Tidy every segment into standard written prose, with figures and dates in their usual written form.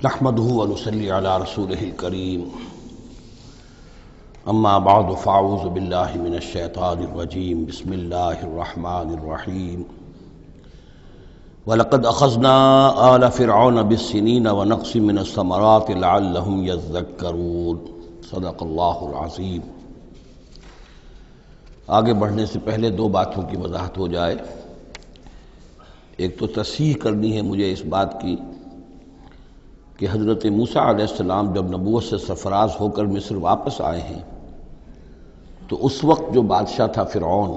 نحمده ونصلي على رسوله الكريم اما بعد فاعوذ بالله من الشيطان الرجيم بسم الله الرحمن الرحيم ولقد اخذنا آل فرعون بالسنين ونقص من الثمرات لعلهم يذكرون صدق اللہ العظیم۔ آگے بڑھنے سے پہلے دو باتوں کی وضاحت ہو جائے۔ ایک تو تصحیح کرنی ہے مجھے اس بات کی کہ حضرت موسیٰ علیہ السلام جب نبوت سے سرفراز ہو کر مصر واپس آئے ہیں تو اس وقت جو بادشاہ تھا فرعون،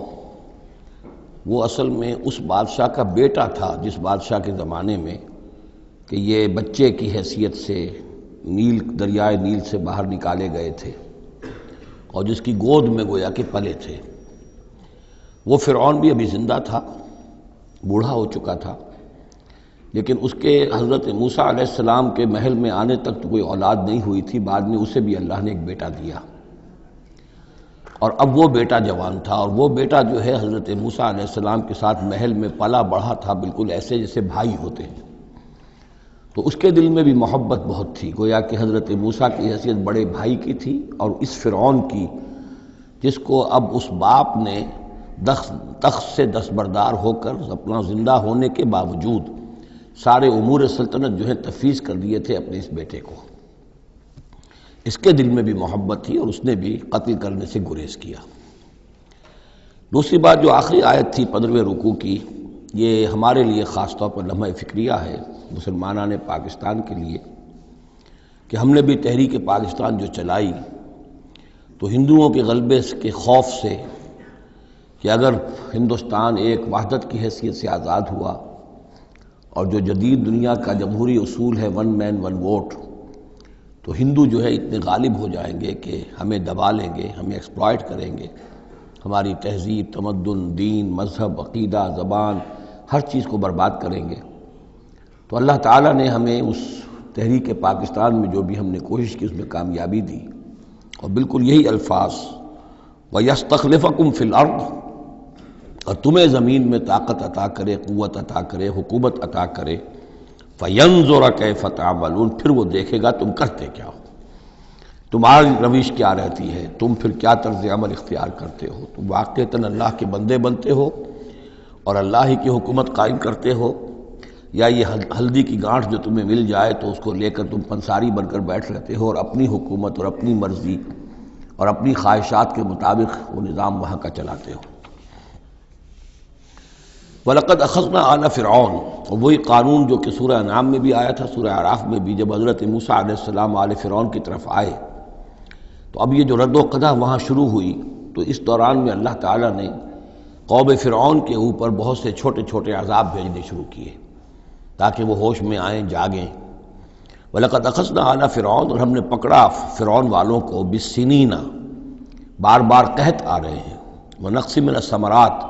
وہ اصل میں اس بادشاہ کا بیٹا تھا جس بادشاہ کے زمانے میں کہ یہ بچے کی حیثیت سے دریائے نیل سے باہر نکالے گئے تھے اور جس کی گود میں گویا کہ پلے تھے۔ وہ فرعون بھی ابھی زندہ تھا، بوڑھا ہو چکا تھا، لیکن اس کے حضرت موسیٰ علیہ السلام کے محل میں آنے تک تو کوئی اولاد نہیں ہوئی تھی۔ بعد میں اسے بھی اللہ نے ایک بیٹا دیا اور اب وہ بیٹا جوان تھا، اور وہ بیٹا جو ہے حضرت موسیٰ علیہ السلام کے ساتھ محل میں پلا بڑھا تھا، بالکل ایسے جیسے بھائی ہوتے ہیں۔ تو اس کے دل میں بھی محبت بہت تھی، گویا کہ حضرت موسیٰ کی حیثیت بڑے بھائی کی تھی، اور اس فرعون کی جس کو اب اس باپ نے تخت سے دستبردار ہو کر اپنا زندہ ہونے کے باوجود سارے امور سلطنت جو ہے تفویض کر دیے تھے اپنے اس بیٹے کو، اس کے دل میں بھی محبت تھی اور اس نے بھی قتل کرنے سے گریز کیا۔ دوسری بات جو آخری آیت تھی 15ویں رکوع کی، یہ ہمارے لیے خاص طور پر لمحہ فکریہ ہے، مسلمانان پاکستان کے لیے، کہ ہم نے بھی تحریک پاکستان جو چلائی تو ہندوؤں کے غلبے کے خوف سے کہ اگر ہندوستان ایک وحدت کی حیثیت سے آزاد ہوا اور جو جدید دنیا کا جمہوری اصول ہے ون مین ون ووٹ، تو ہندو جو ہے اتنے غالب ہو جائیں گے کہ ہمیں دبا لیں گے، ہمیں ایکسپلائٹ کریں گے، ہماری تہذیب، تمدن، دین، مذہب، عقیدہ، زبان، ہر چیز کو برباد کریں گے۔ تو اللہ تعالیٰ نے ہمیں اس تحریک پاکستان میں جو بھی ہم نے کوشش کی اس میں کامیابی دی، اور بالکل یہی الفاظ وَيَسْتَخْلِفَكُمْ فِي الْأَرْضِ، اور تمہیں زمین میں طاقت عطا کرے، قوت عطا کرے، حکومت عطا کرے، فَيَنْظُرَ كَيْفَ تَعْمَلُونَ، پھر وہ دیکھے گا تم کرتے کیا ہو، تمہاری روش کیا رہتی ہے، تم پھر کیا طرز عمل اختیار کرتے ہو، تم واقعتاً اللہ کے بندے بنتے ہو اور اللہ ہی کی حکومت قائم کرتے ہو، یا یہ ہلدی کی گانٹھ جو تمہیں مل جائے تو اس کو لے کر تم پنساری بن کر بیٹھ رہتے ہو اور اپنی حکومت اور اپنی مرضی اور اپنی خواہشات کے مطابق وہ نظام وہاں کا چلاتے ہو۔ وَلَقَدْ أَخَذْنَا آلَ فِرْعَوْنَ، اور وہی قانون جو کہ سورہ انعام میں بھی آیا تھا، سورہ اعراف میں بھی، جب حضرت موسیٰ علیہ السلام آل فرعون کی طرف آئے تو اب یہ جو رد و قدح وہاں شروع ہوئی، تو اس دوران میں اللہ تعالیٰ نے قوم فرعون کے اوپر بہت سے چھوٹے چھوٹے عذاب بھیجنے شروع کیے تاکہ وہ ہوش میں آئیں، جاگیں۔ وَلَقَدْ أَخَذْنَا آلَ فِرْعَوْنَ، اور ہم نے پکڑا فرعون والوں کو بِالسِّنِينَ، بار بار قحط آ رہے ہیں، وَنَقْصٍ مِّنَ الثَّمَرَاتِ،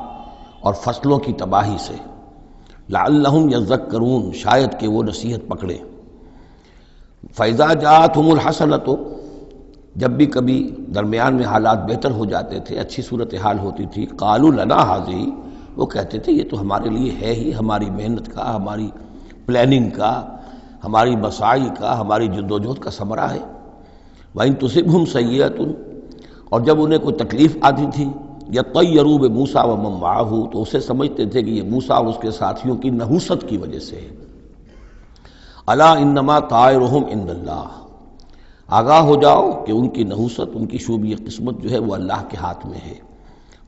اور فصلوں کی تباہی سے، لعلہم یذکرون، شاید کہ وہ نصیحت پکڑے۔ فَإِذَا جَاءَتْهُمُ الْحَسَنَةُ، جب بھی کبھی درمیان میں حالات بہتر ہو جاتے تھے، اچھی صورتحال ہوتی تھی، قالوا لنا هذه، وہ کہتے تھے یہ تو ہمارے لیے ہے ہی، ہماری محنت کا، ہماری پلاننگ کا، ہماری مساعی کا، ہماری جدوجہد کا ثمرہ ہے۔ وَإِن تُصِبْهُمْ سَيِّئَةٌ، اور جب انہیں کوئی تکلیف آتی تھی، یطیروا بموسیٰ ومن معہ، تو اسے سمجھتے تھے کہ یہ موسیٰ اور اس کے ساتھیوں کی نحوست کی وجہ سے ہے۔ الا انما طائرہم عند اللہ، آگاہ ہو جاؤ کہ ان کی نحوست، ان کی شوبی قسمت جو ہے وہ اللہ کے ہاتھ میں ہے۔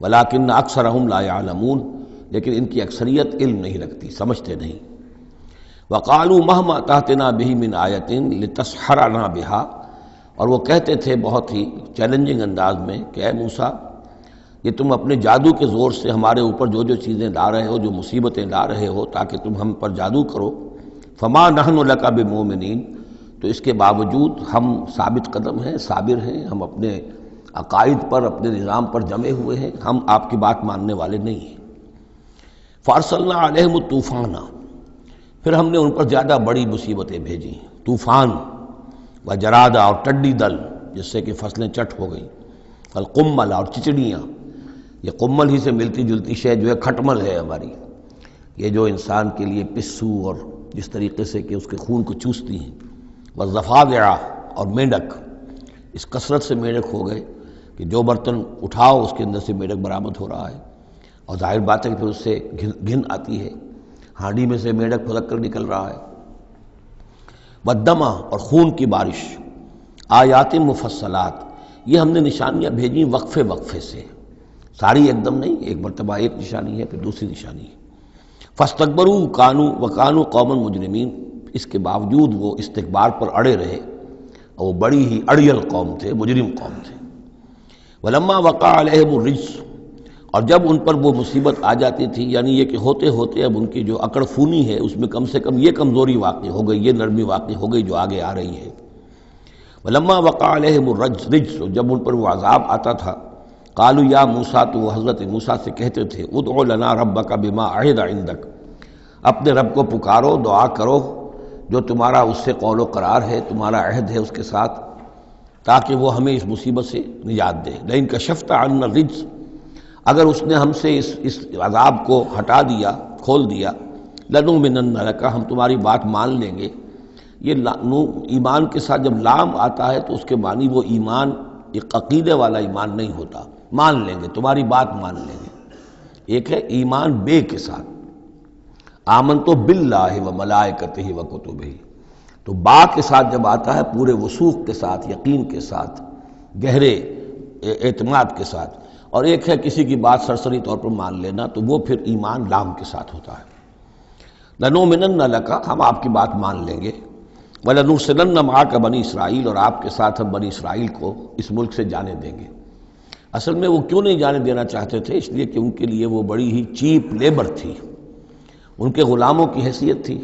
ولکن اکثرہم لا یعلمون، لیکن ان کی اکثریت علم نہیں رکھتی، سمجھتے نہیں۔ وقالوا مہما تأتنا بہ من آیۃ لتسحرنا بہا، اور وہ کہتے تھے بہت ہی چیلنجنگ انداز میں کہ اے موسیٰ، یہ تم اپنے جادو کے زور سے ہمارے اوپر جو جو چیزیں لا رہے ہو، جو مصیبتیں لا رہے ہو تاکہ تم ہم پر جادو کرو، فما نحن لک بمؤمنین، تو اس کے باوجود ہم ثابت قدم ہیں، صابر ہیں، ہم اپنے عقائد پر، اپنے نظام پر جمے ہوئے ہیں، ہم آپ کی بات ماننے والے نہیں ہیں۔ فارسلنا علیہم الطوفان، پھر ہم نے ان پر زیادہ بڑی مصیبتیں بھیجیں، طوفان و جرادہ، اور ٹڈی دل جس سے کہ فصلیں چٹ ہو گئیں، القمل، اور چچڑیاں، یہ قمل ہی سے ملتی جلتی شے جو ہے کھٹمل ہے ہماری، یہ جو انسان کے لیے پسو اور جس طریقے سے کہ اس کے خون کو چوستی ہیں، والضفادع اور میںڈک، اس کثرت سے میںڈک ہو گئے کہ جو برتن اٹھاؤ اس کے اندر سے میںڈک برآمد ہو رہا ہے، اور ظاہر بات ہے کہ پھر اس سے گھن آتی ہے، ہانڈی میں سے میںڈک پھدک کر نکل رہا ہے۔ والدم اور خون کی بارش، آیات مفصلات، یہ ہم نے نشانیاں بھیجی وقفے وقفے سے، ساری ایک دم نہیں، ایک مرتبہ ایک نشانی ہے پھر دوسری نشانی ہے۔ فاستکبروا وکانوا قوما مجرمین، اس کے باوجود وہ استکبار پر اڑے رہے، اور وہ بڑی ہی اڑیل قوم تھے، مجرم قوم تھے۔ ولما وقع علیہم الرجس، اور جب ان پر وہ مصیبت آ جاتی تھی، یعنی یہ کہ ہوتے ہوتے اب ان کی جو اکڑ فونی ہے اس میں کم سے کم یہ کمزوری واقع ہو گئی، یہ نرمی واقع ہو گئی جو آگے آ رہی ہے۔ ولما وقع علیہم الرجس، جب ان پر وہ عذاب آتا تھا، قالوا یا موسیٰ، تو وہ حضرت موسیٰ سے کہتے تھے، ادع لنا ربک بما عہد عندک، اپنے رب کو پکارو، دعا کرو جو تمہارا اس سے قول و قرار ہے، تمہارا عہد ہے اس کے ساتھ، تاکہ وہ ہمیں اس مصیبت سے نجات دے۔ لئن کشفت عنا الرجس، اگر اس نے ہم سے اس عذاب کو ہٹا دیا، کھول دیا، لنؤمنن لک، ہم تمہاری بات مان لیں گے۔ یہ ایمان کے ساتھ جب لام آتا ہے تو اس کے معنی وہ ایمان ایک عقیدے والا ایمان نہیں ہوتا، مان لیں گے، تمہاری بات مان لیں گے۔ ایک ہے ایمان بے کے ساتھ، آمنت باللہ و ملائکتہ و کتبہ، تو با کے ساتھ جب آتا ہے پورے وثوق کے ساتھ، یقین کے ساتھ، گہرے اعتماد کے ساتھ، اور ایک ہے کسی کی بات سرسری طور پر مان لینا، تو وہ پھر ایمان لام کے ساتھ ہوتا ہے۔ لنؤمنن لک، ہم آپ کی بات مان لیں گے، وَلَنُرْسِلَنَّ مَعَكَ بنی اسرائیل، اور آپ کے ساتھ ہم بنی اسرائیل کو اس ملک سے جانے دیں گے۔ اصل میں وہ کیوں نہیں جانے دینا چاہتے تھے؟ اس لیے کہ ان کے لیے وہ بڑی ہی چیپ لیبر تھی، ان کے غلاموں کی حیثیت تھی،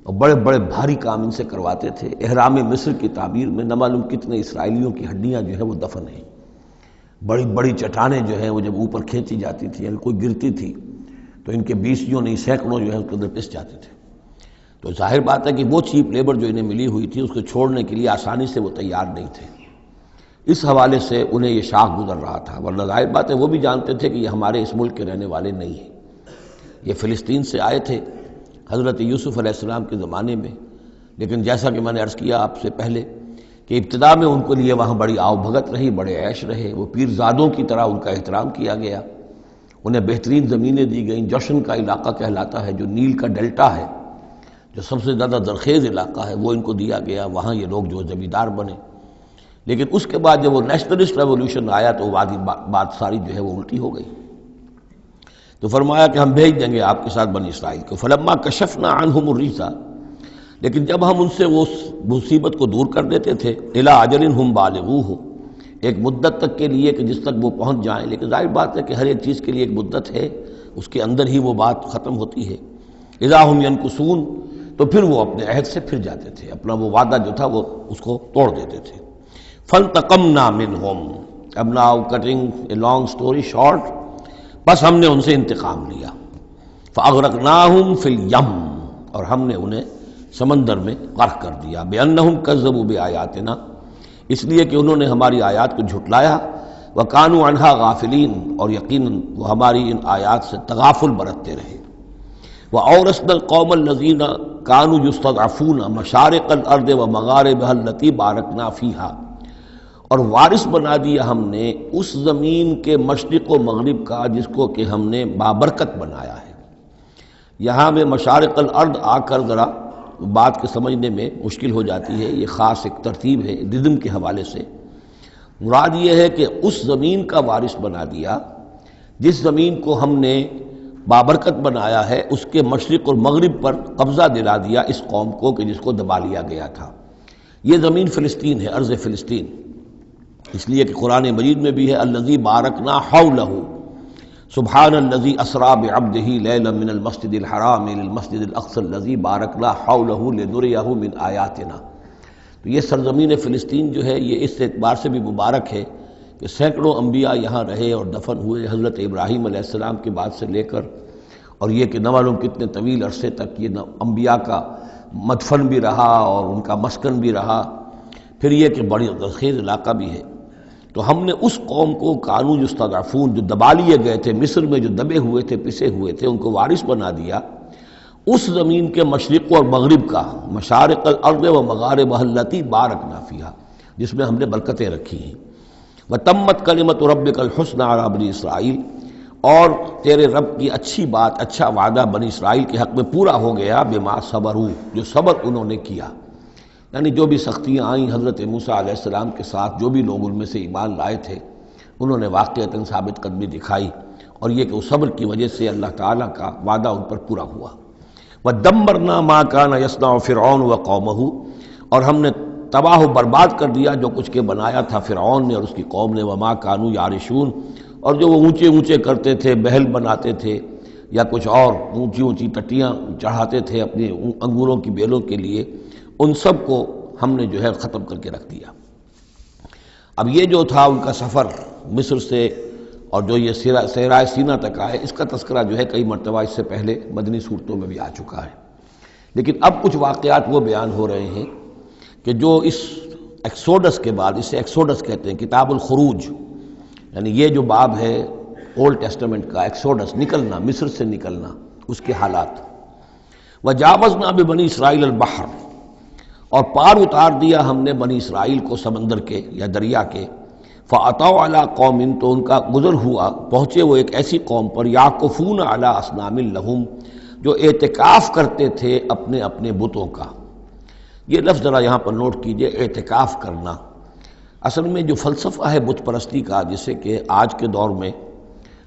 اور بڑے بڑے بھاری کام ان سے کرواتے تھے۔ احرام مصر کی تعبیر میں نہ معلوم کتنے اسرائیلیوں کی ہڈیاں جو ہے وہ دفن ہیں، بڑی بڑی چٹانیں جو ہیں وہ جب اوپر کھینچی جاتی تھی، یعنی کوئی گرتی تھی تو ان کے بیسیوں نہیں سینکڑوں جو ہے اس کے اندر پس جاتے تھے۔ تو ظاہر بات ہے کہ وہ چیپ لیبر جو انہیں ملی ہوئی تھی اس کو چھوڑنے کے لیے آسانی سے وہ تیار نہیں تھے، اس حوالے سے انہیں یہ شاخ گزر رہا تھا، ورنہ ظاہر بات ہے وہ بھی جانتے تھے کہ یہ ہمارے اس ملک کے رہنے والے نہیں ہیں، یہ فلسطین سے آئے تھے حضرت یوسف علیہ السلام کے زمانے میں، لیکن جیسا کہ میں نے عرض کیا آپ سے پہلے کہ ابتدا میں ان کے لیے وہاں بڑی آؤ بھگت رہی، بڑے عیش رہے، وہ پیرزادوں کی طرح ان کا احترام کیا گیا، انہیں بہترین زمینیں دی گئیں۔ جوشن کا علاقہ کہلاتا ہے جو نیل کا ڈیلٹا ہے، جو سب سے زیادہ زرخیز علاقہ ہے، وہ ان کو دیا گیا، وہاں یہ لوگ جو زمیندار بنے۔ لیکن اس کے بعد جب وہ نیشنلسٹ ریولوشن آیا تو بات ساری جو ہے وہ الٹی ہو گئی، تو فرمایا کہ ہم بھیج دیں گے آپ کے ساتھ بنی اسرائیل کو۔ فلما کشفنا عنہم الرجس، لیکن جب ہم ان سے وہ مصیبت کو دور کر دیتے تھے، الی اجل ہم بالغوہ، ایک مدت تک کے لیے کہ جس تک وہ پہنچ جائیں، لیکن ظاہر بات ہے کہ ہر ایک چیز کے لیے ایک مدت ہے، اس کے اندر ہی وہ بات ختم ہوتی ہے۔ اذا ہم ینکثون، تو پھر وہ اپنے عہد سے پھر جاتے تھے، اپنا وہ وعدہ جو تھا وہ اس کو توڑ دیتے تھے۔ فانتقمنا منہم، اب now cutting a long story short, بس ہم نے ان سے انتقام لیا۔ فاغرقناہم فی الیم، اور ہم نے انہیں سمندر میں غرق کر دیا، بانہم کذبوا بآیاتنا، اس لیے کہ انہوں نے ہماری آیات کو جھٹلایا، وکانوا عنہا غافلین، اور یقیناً وہ ہماری ان آیات سے تغافل برتتے رہے۔ وَأَوْرَثْنَا الْقَوْمَ الَّذِينَ كَانُوا يُسْتَضْعَفُونَ مَشَارِقَ الْأَرْضِ وَمَغَارِبَهَا الَّتِي بَارَكْنَا فِيهَا، اور وارث بنا دیا ہم نے اس زمین کے مشرق و مغرب کا جس کو کہ ہم نے بابرکت بنایا ہے۔ یہاں میں مشارق الارض آ کر ذرا بات کے سمجھنے میں مشکل ہو جاتی ہے، یہ خاص ایک ترتیب ہے رزم کے حوالے سے۔ مراد یہ ہے کہ اس زمین کا وارث بنا دیا جس زمین کو ہم نے بابرکت بنایا ہے، اس کے مشرق اور مغرب پر قبضہ دلا دیا اس قوم کو کہ جس کو دبا لیا گیا تھا۔ یہ زمین فلسطین ہے، ارض فلسطین، اس لیے کہ قرآن مجید میں بھی ہے الذی بارکنا حولہ، سبحان الذی اسری بعبدہ لیلا من المسجد الحرام الی المسجد الاقصی الذی بارکنا حولہ لنریہ من آیاتنا۔ تو یہ سرزمین فلسطین جو ہے یہ اس اعتبار سے بھی مبارک ہے کہ سینکڑوں انبیاء یہاں رہے اور دفن ہوئے، حضرت ابراہیم علیہ السلام کے بعد سے لے کر، اور یہ کہ نہ معلوم کتنے طویل عرصے تک یہ انبیاء کا مدفن بھی رہا اور ان کا مسکن بھی رہا۔ پھر یہ کہ بڑی زرخیز علاقہ بھی ہے۔ تو ہم نے اس قوم کو کانوا یستضعفون، جو دبا لیے گئے تھے مصر میں، جو دبے ہوئے تھے، پسے ہوئے تھے، ان کو وارث بنا دیا۔ اس زمین کے مشرق اور مغرب کا، مشارق الارض و مغاربہ التی بارکنا فیہا، جس میں ہم نے برکتیں رکھی ہیں۔ وتمت کلمۃ ربک الحسنی علی بنی اسرائیل، اور تیرے رب کی اچھی بات، اچھا وعدہ بنی اسرائیل کے حق میں پورا ہو گیا، بما صبروا، جو صبر انہوں نے کیا، یعنی جو بھی سختیاں آئیں حضرت موسیٰ علیہ السلام کے ساتھ، جو بھی لوگ ان میں سے ایمان لائے تھے انہوں نے واقعتاً ثابت قدمی دکھائی، اور یہ کہ اس صبر کی وجہ سے اللہ تعالیٰ کا وعدہ ان پر پورا ہوا۔ وَدَمَّرْنَا مَا كَانَ يَصْنَعُ فِرْعَوْنُ وَقَوْمُهُ، اور ہم نے تباہ و برباد کر دیا جو کچھ کے بنایا تھا فرعون نے اور اس کی قوم نے، وَمَا كَانُوا يَعْرِشُونَ، اور جو وہ اونچے اونچے کرتے تھے، محل بناتے تھے یا کچھ اور اونچی اونچی ٹٹیاں چڑھاتے تھے اپنے انگوروں کی بیلوں کے لیے، ان سب کو ہم نے جو ہے ختم کر کے رکھ دیا۔ اب یہ جو تھا ان کا سفر مصر سے اور جو یہ صحرائے سینا تک آئے، اس کا تذکرہ جو ہے کئی مرتبہ اس سے پہلے مدنی صورتوں میں بھی آ چکا ہے، لیکن اب کچھ واقعات وہ بیان ہو رہے ہیں کہ جو اس ایکسوڈس کے بعد، اسے ایکسوڈس کہتے ہیں، کتاب الخروج، یعنی یہ جو باب ہے اولڈ ٹیسٹمنٹ کا، ایکسوڈس، نکلنا، مصر سے نکلنا، اس کے حالات۔ وَجَاوَزْنَا بِبَنِي إِسْرَائِيلَ الْبَحْرَ، اور پار اتار دیا ہم نے بنی اسرائیل کو سمندر کے یا دریا کے، فَأَتَوْا عَلَىٰ قَوْمٍ، تو ان کا گزر ہوا، پہنچے وہ ایک ایسی قوم پر، يَعْكُفُونَ عَلَىٰ أَصْنَامٍ لَهُمْ، جو اعتکاف کرتے تھے اپنے اپنے بتوں کا۔ یہ لفظ ذرا یہاں پر نوٹ کیجئے، اعتکاف کرنا۔ اصل میں جو فلسفہ ہے بت پرستی کا، جسے کہ آج کے دور میں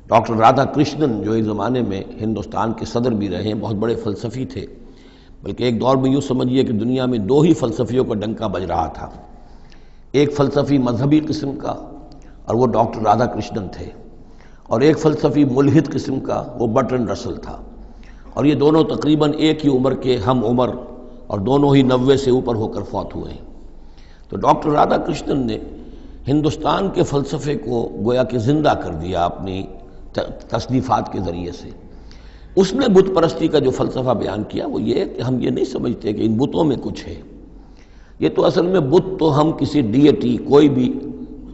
ڈاکٹر رادھا کرشنن، جو ایک زمانے میں ہندوستان کے صدر بھی رہے ہیں، بہت بڑے فلسفی تھے، بلکہ ایک دور میں یوں سمجھیے کہ دنیا میں دو ہی فلسفیوں کا ڈنکا بج رہا تھا، ایک فلسفی مذہبی قسم کا اور وہ ڈاکٹر رادھا کرشنن تھے، اور ایک فلسفی ملحد قسم کا وہ برٹرنڈ رسل تھا، اور یہ دونوں تقریباً ایک ہی عمر کے ہم عمر، اور دونوں ہی 90 سے اوپر ہو کر فوت ہوئے ہیں۔ تو ڈاکٹر رادھا کرشنن نے ہندوستان کے فلسفے کو گویا کہ زندہ کر دیا اپنی تصنیفات کے ذریعے سے۔ اس نے بت پرستی کا جو فلسفہ بیان کیا وہ یہ کہ ہم یہ نہیں سمجھتے کہ ان بتوں میں کچھ ہے، یہ تو اصل میں بت تو ہم کسی ڈیٹی، کوئی بھی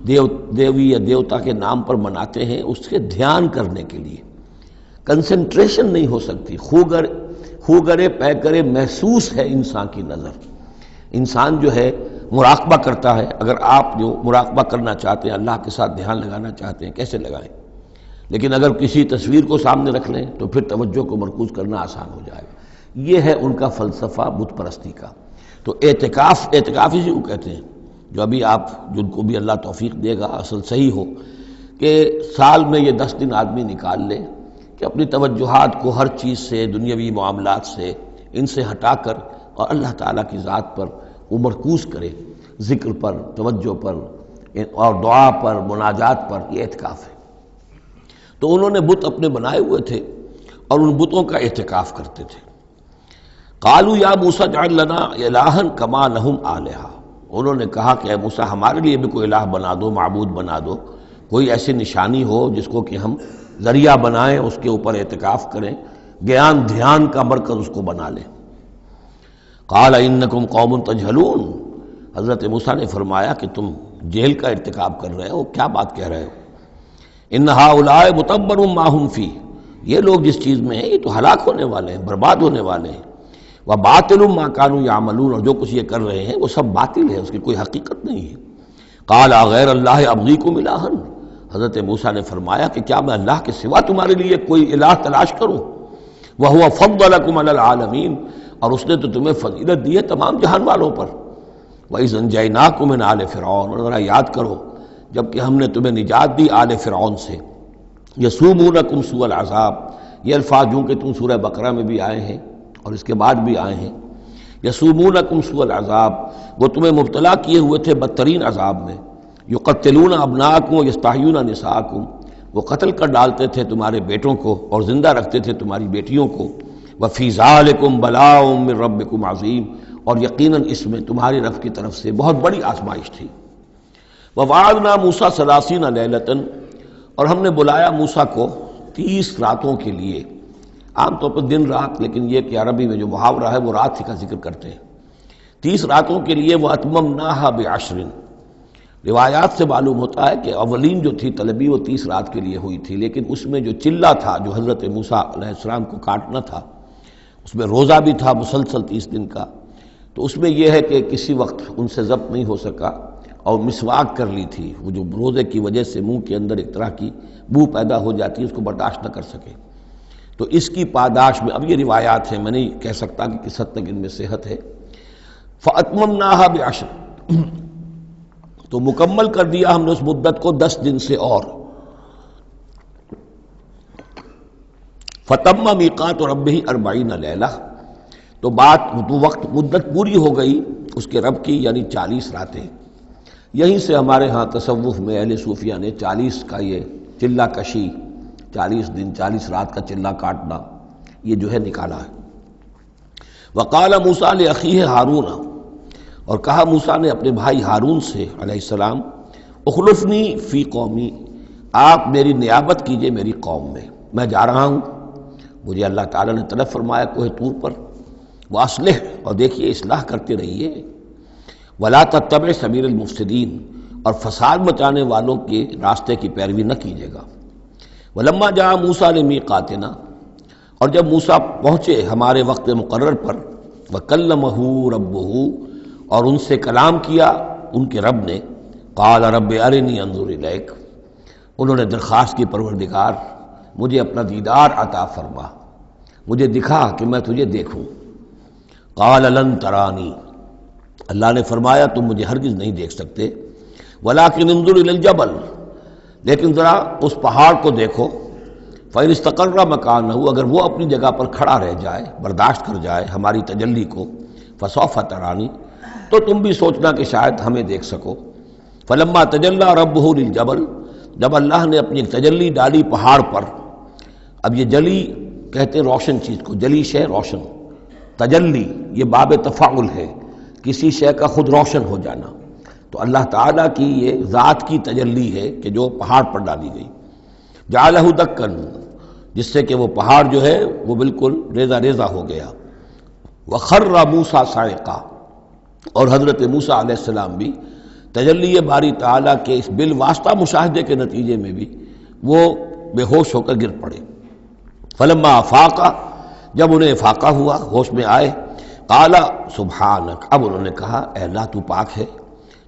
دیوی یا دیوتا کے نام پر مناتے ہیں، اس کے دھیان کرنے کے لیے، کنسنٹریشن نہیں ہو سکتی، خوگرے پیکرے محسوس ہے انسان کی نظر۔ انسان جو ہے مراقبہ کرتا ہے، اگر آپ جو مراقبہ کرنا چاہتے ہیں، اللہ کے ساتھ دھیان لگانا چاہتے ہیں، کیسے لگائیں؟ لیکن اگر کسی تصویر کو سامنے رکھ لیں تو پھر توجہ کو مرکوز کرنا آسان ہو جائے گا۔ یہ ہے ان کا فلسفہ بت پرستی کا۔ تو اعتکاف اسی کو کہتے ہیں، جو ابھی آپ جن کو بھی اللہ توفیق دے گا اصل صحیح ہو کہ سال میں یہ 10 دن آدمی نکال لے کہ اپنی توجہات کو ہر چیز سے، دنیاوی معاملات سے، ان سے ہٹا کر اور اللہ تعالیٰ کی ذات پر وہ مرکوز کرے، ذکر پر، توجہ پر اور دعا پر، مناجات پر، یہ اعتکاف ہے۔ تو انہوں نے بت اپنے بنائے ہوئے تھے اور ان بتوں کا اعتکاف کرتے تھے۔ قالوا یا موسیٰ اجعل لنا الہا کما لہم آلہہ، انہوں نے کہا کہ اے موسیٰ ہمارے لیے بھی کوئی الہ بنا دو، معبود بنا دو، کوئی ایسی نشانی ہو جس کو کہ ہم ذریعہ بنائیں، اس کے اوپر اعتکاف کریں، گیان دھیان کا مرکز اس کو بنا لیں۔ قال انکم قوم تجہلون، حضرت موسیٰ نے فرمایا کہ تم جہل کا ارتکاب کر رہے ہو، کیا بات کہہ رہے ہو؟ ان ہؤلاء متبر ما هم فیہ، یہ لوگ جس چیز میں ہیں یہ تو ہلاک ہونے والے ہیں، برباد ہونے والے ہیں۔ وباطل ما كانوا يعملون، اور جو کچھ یہ کر رہے ہیں وہ سب باطل ہے، اس کی کوئی حقیقت نہیں ہے۔ قال غیر اللہ ابغیکم الہا، حضرت موسیٰ نے فرمایا کہ کیا میں اللہ کے سوا تمہارے لیے کوئی الہ تلاش کروں؟ وہو فضلکم علی العالمین، اور اس نے تو تمہیں فضیلت دی ہے تمام جہان والوں پر۔ وَإِذْ أَنْجَيْنَاكُمْ مِنْ آلِ فِرْعَوْنَ، اور ذرا یاد کرو جب کہ ہم نے تمہیں نجات دی آل فرعون سے۔ یسومونکم سوء العذاب، یہ الفاظ جو کہ تم سورہ بقرہ میں بھی آئے ہیں اور اس کے بعد بھی آئے ہیں۔ یسومونکم سوء العذاب، وہ تمہیں مبتلا کیے ہوئے تھے بدترین عذاب میں۔ یقتلون ابناءکم ویستحیون نساءکم، وہ قتل کر ڈالتے تھے تمہارے بیٹوں کو اور زندہ رکھتے تھے تمہاری بیٹیوں کو۔ وفی ذالکم بلاء من ربکم عظیم، اور یقیناً اس میں تمہاری رب کی طرف سے بہت بڑی آزمائش تھی۔ وَوَعَدْنَا مُوسَىٰ 30 لَيْلَةً، اور ہم نے بلایا موسیٰ کو 30 راتوں کے لیے، عام طور پر دن رات، لیکن یہ کہ عربی میں جو محاورہ ہے وہ رات ہی کا ذکر کرتے ہیں۔ 30 راتوں کے لیے وَأَتْمَمْنَاهَا بِعَشْرٍ، روایات سے معلوم ہوتا ہے کہ اولین جو تھی طلبی وہ 30 رات کے لیے ہوئی تھی، لیکن اس میں جو چلہ تھا جو حضرت موسیٰ علیہ السلام کو کاٹنا تھا، اس میں روزہ بھی تھا مسلسل 30 دن کا، تو اس میں یہ ہے کہ کسی وقت ان سے ضبط نہیں ہو سکا اور مسواک کر لی تھی، وہ جو روزے کی وجہ سے منہ کے اندر ایک طرح کی بو پیدا ہو جاتی ہے، اس کو برداشت نہ کر سکے، تو اس کی پاداش میں، اب یہ روایات ہیں، میں نہیں کہہ سکتا کہ کس حد تک ان میں صحت ہے، فَأَتْمَمْنَاهَا بِعَشْرٍ، تو مکمل کر دیا ہم نے اس مدت کو 10 دن سے اور، فَتَمَّ مِيقَاتُ رَبِّهِ 40 لَيْلَةً، تو وقت مدت پوری ہو گئی اس کے رب کی، یعنی 40 راتیں۔ یہیں سے ہمارے ہاں تصوف میں اہل صوفیہ نے 40 کا یہ چلہ کشی، 40 دن 40 رات کا چلہ کاٹنا، یہ جو ہے نکالا ہے۔ وقال موسیٰ لأخیہ ہارون، اور کہا موسیٰ نے اپنے بھائی ہارون سے علیہ السلام، اخلفنی فی قومی، آپ میری نیابت کیجئے میری قوم میں جا رہا ہوں، مجھے اللہ تعالیٰ نے طلب فرمایا کوہ طور پر، واصلح، اور دیکھیے اصلاح کرتے رہیے، ولا تتبع سبیل المفسدین، اور فساد مچانے والوں کے راستے کی پیروی نہ کیجیے گا۔ ولما جاء موسیٰ لمیقاتنا، اور جب موسیٰ پہنچے ہمارے وقت مقرر پر، وکلمہ ربہ، اور ان سے کلام کیا ان کے رب نے، قال رب ارنی انظر الیک، انہوں نے درخواست کی پروردگار مجھے اپنا دیدار عطا فرما، مجھے دکھا کہ میں تجھے دیکھوں۔ قال لن ترانی، اللہ نے فرمایا تم مجھے ہرگز نہیں دیکھ سکتے، ولکن انظر الی الجبل، لیکن ذرا اس پہاڑ کو دیکھو، فإن استقر مکانہ، اگر وہ اپنی جگہ پر کھڑا رہ جائے، برداشت کر جائے ہماری تجلی کو، فسوف ترانی، تو تم بھی سوچنا کہ شاید ہمیں دیکھ سکو۔ فلما تجلی ربہ للجبل، جب اللہ نے اپنی تجلی ڈالی پہاڑ پر، اب یہ جلی کہتے ہیں روشن چیز کو، جلی شے روشن، تجلی یہ باب تفاعل ہے، کسی شے کا خود روشن ہو جانا، تو اللہ تعالیٰ کی یہ ذات کی تجلی ہے کہ جو پہاڑ پر ڈالی گئی، جعلہ دکن، جس سے کہ وہ پہاڑ جو ہے وہ بالکل ریزہ ریزہ ہو گیا، وخر موسیٰ صاعقا، اور حضرت موسیٰ علیہ السلام بھی تجلی باری تعالیٰ کے اس بالواسطہ مشاہدے کے نتیجے میں بھی وہ بے ہوش ہو کر گر پڑے۔ فلما افاقا، جب انہیں افاقہ ہوا، ہوش میں آئے، قال سبحانک، اب انہوں نے کہا اے اللہ تو پاک ہے،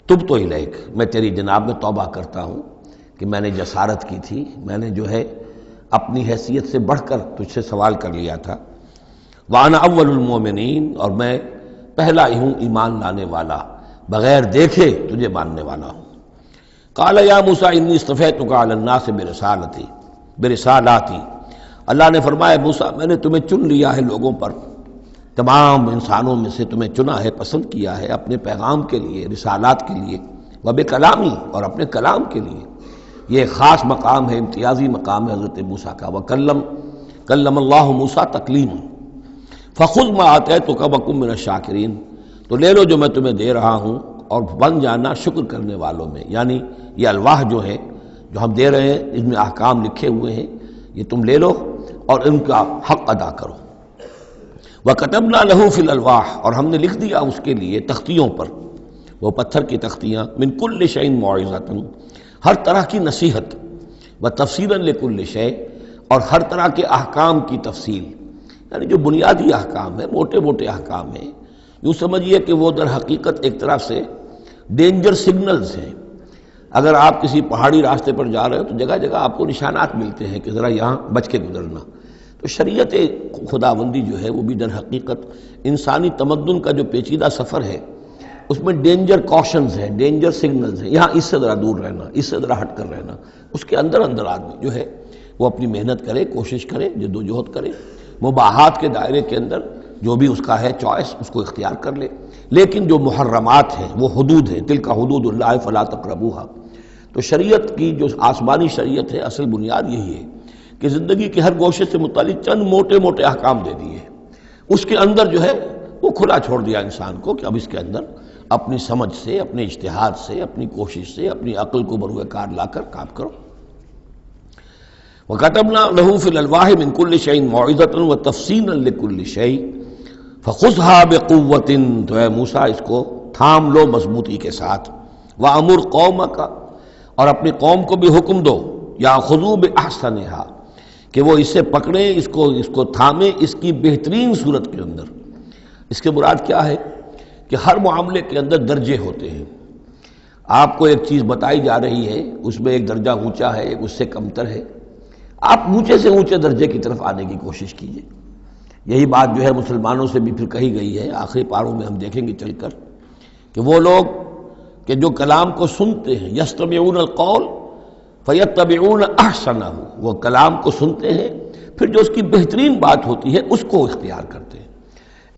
تبت الیک، میں تیری جناب میں توبہ کرتا ہوں کہ میں نے جسارت کی تھی، میں نے جو ہے اپنی حیثیت سے بڑھ کر تجھ سے سوال کر لیا تھا، وانا اول المومنین، اور میں پہلا ہی ہوں ایمان لانے والا، بغیر دیکھے تجھے ماننے والا ہوں۔ قال یا موسیٰ انی اصطفیتک علی الناس برسالاتی، اللہ نے فرمایا موسیٰ میں نے تمہیں چن لیا ہے لوگوں پر، تمام انسانوں میں سے تمہیں چنا ہے، پسند کیا ہے اپنے پیغام کے لیے، رسالات کے لیے، وبکلامی، اور اپنے کلام کے لیے، یہ ایک خاص مقام ہے، امتیازی مقام ہے حضرت موسیٰ کا، کلم اللہ موسیٰ تکلیما، فخذ ما آتیتک وکن من الشاکرین، تو لے لو جو میں تمہیں دے رہا ہوں اور بن جانا شکر کرنے والوں میں، یعنی یہ الواح جو ہے جو ہم دے رہے ہیں اس میں احکام لکھے ہوئے ہیں، یہ تم لے لو اور ان کا حق ادا کرو۔ وَكَتَبْنَا لَهُ فِي الْأَلْوَاحِ، اور ہم نے لکھ دیا اس کے لیے تختیوں پر، وہ پتھر کی تختیاں، مِن كُلِّ شَيْءٍ مَوْعِظَةً، ہر طرح کی نصیحت، وَتَفْصِيلًا لِكُلِّ شَيْءٍ، اور ہر طرح کے احکام کی تفصیل، یعنی جو بنیادی احکام ہیں، موٹے موٹے احکام ہیں، یوں سمجھیے کہ وہ در حقیقت ایک طرح سے ڈینجر سگنلز ہیں۔ اگر آپ کسی پہاڑی راستے پر جا رہے ہو تو جگہ جگہ آپ کو نشانات ملتے ہیں کہ ذرا یہاں بچ کے گزرنا، تو شریعت خداوندی جو ہے وہ بھی در حقیقت انسانی تمدن کا جو پیچیدہ سفر ہے اس میں ڈینجر کوشنز ہیں، ڈینجر سگنلز ہیں، یہاں اس سے ذرا دور رہنا، اس سے ذرا ہٹ کر رہنا، اس کے اندر اندر آدمی جو ہے وہ اپنی محنت کرے، کوشش کرے، جدوجہد کرے، مباحات کے دائرے کے اندر جو بھی اس کا ہے چوائس اس کو اختیار کر لے، لیکن جو محرمات ہیں وہ حدود ہیں، تلک حدود اللہ فلا تقربوها، تو شریعت کی جو آسمانی شریعت ہے اصل بنیاد یہی ہے کہ زندگی کے ہر گوشے سے متعلق چند موٹے موٹے احکام دے دیے، اس کے اندر جو ہے وہ کھلا چھوڑ دیا انسان کو کہ اب اس کے اندر اپنی سمجھ سے، اپنے اجتہاد سے، اپنی کوشش سے، اپنی عقل کو بروئے کار لا کر کام کرو۔ وَكَتَبْنَا لَهُ فِي الْأَلْوَاحِ مِن كُلِّ شَيْءٍ مَوْعِظَةً وَتَفْصِيلًا لِكُلِّ شَيْءٍ فَخُذْهَا بِقُوَّةٍ، تو اے موسیٰ اس کو تھام لو مضبوطی کے ساتھ، وَأَمُرْ قَوْمَكَ، اور اپنی قوم کو بھی حکم دو، یَأْخُذُوا بِأَحْسَنِهَا، کہ وہ اسے پکڑیں، اس کو تھامیں اس کی بہترین صورت کے اندر۔ اس کے مراد کیا ہے کہ ہر معاملے کے اندر درجے ہوتے ہیں۔ آپ کو ایک چیز بتائی جا رہی ہے، اس میں ایک درجہ اونچا ہے، ایک اس سے کمتر ہے، آپ اونچے سے اونچے درجے کی طرف آنے کی کوشش کیجیے۔ یہی بات جو ہے مسلمانوں سے بھی پھر کہی گئی ہے، آخری پاروں میں ہم دیکھیں گے چل کر کہ وہ لوگ کہ جو کلام کو سنتے ہیں، یستمعون القول فیتبعون احسنہ، وہ کلام کو سنتے ہیں پھر جو اس کی بہترین بات ہوتی ہے اس کو اختیار کرتے ہیں۔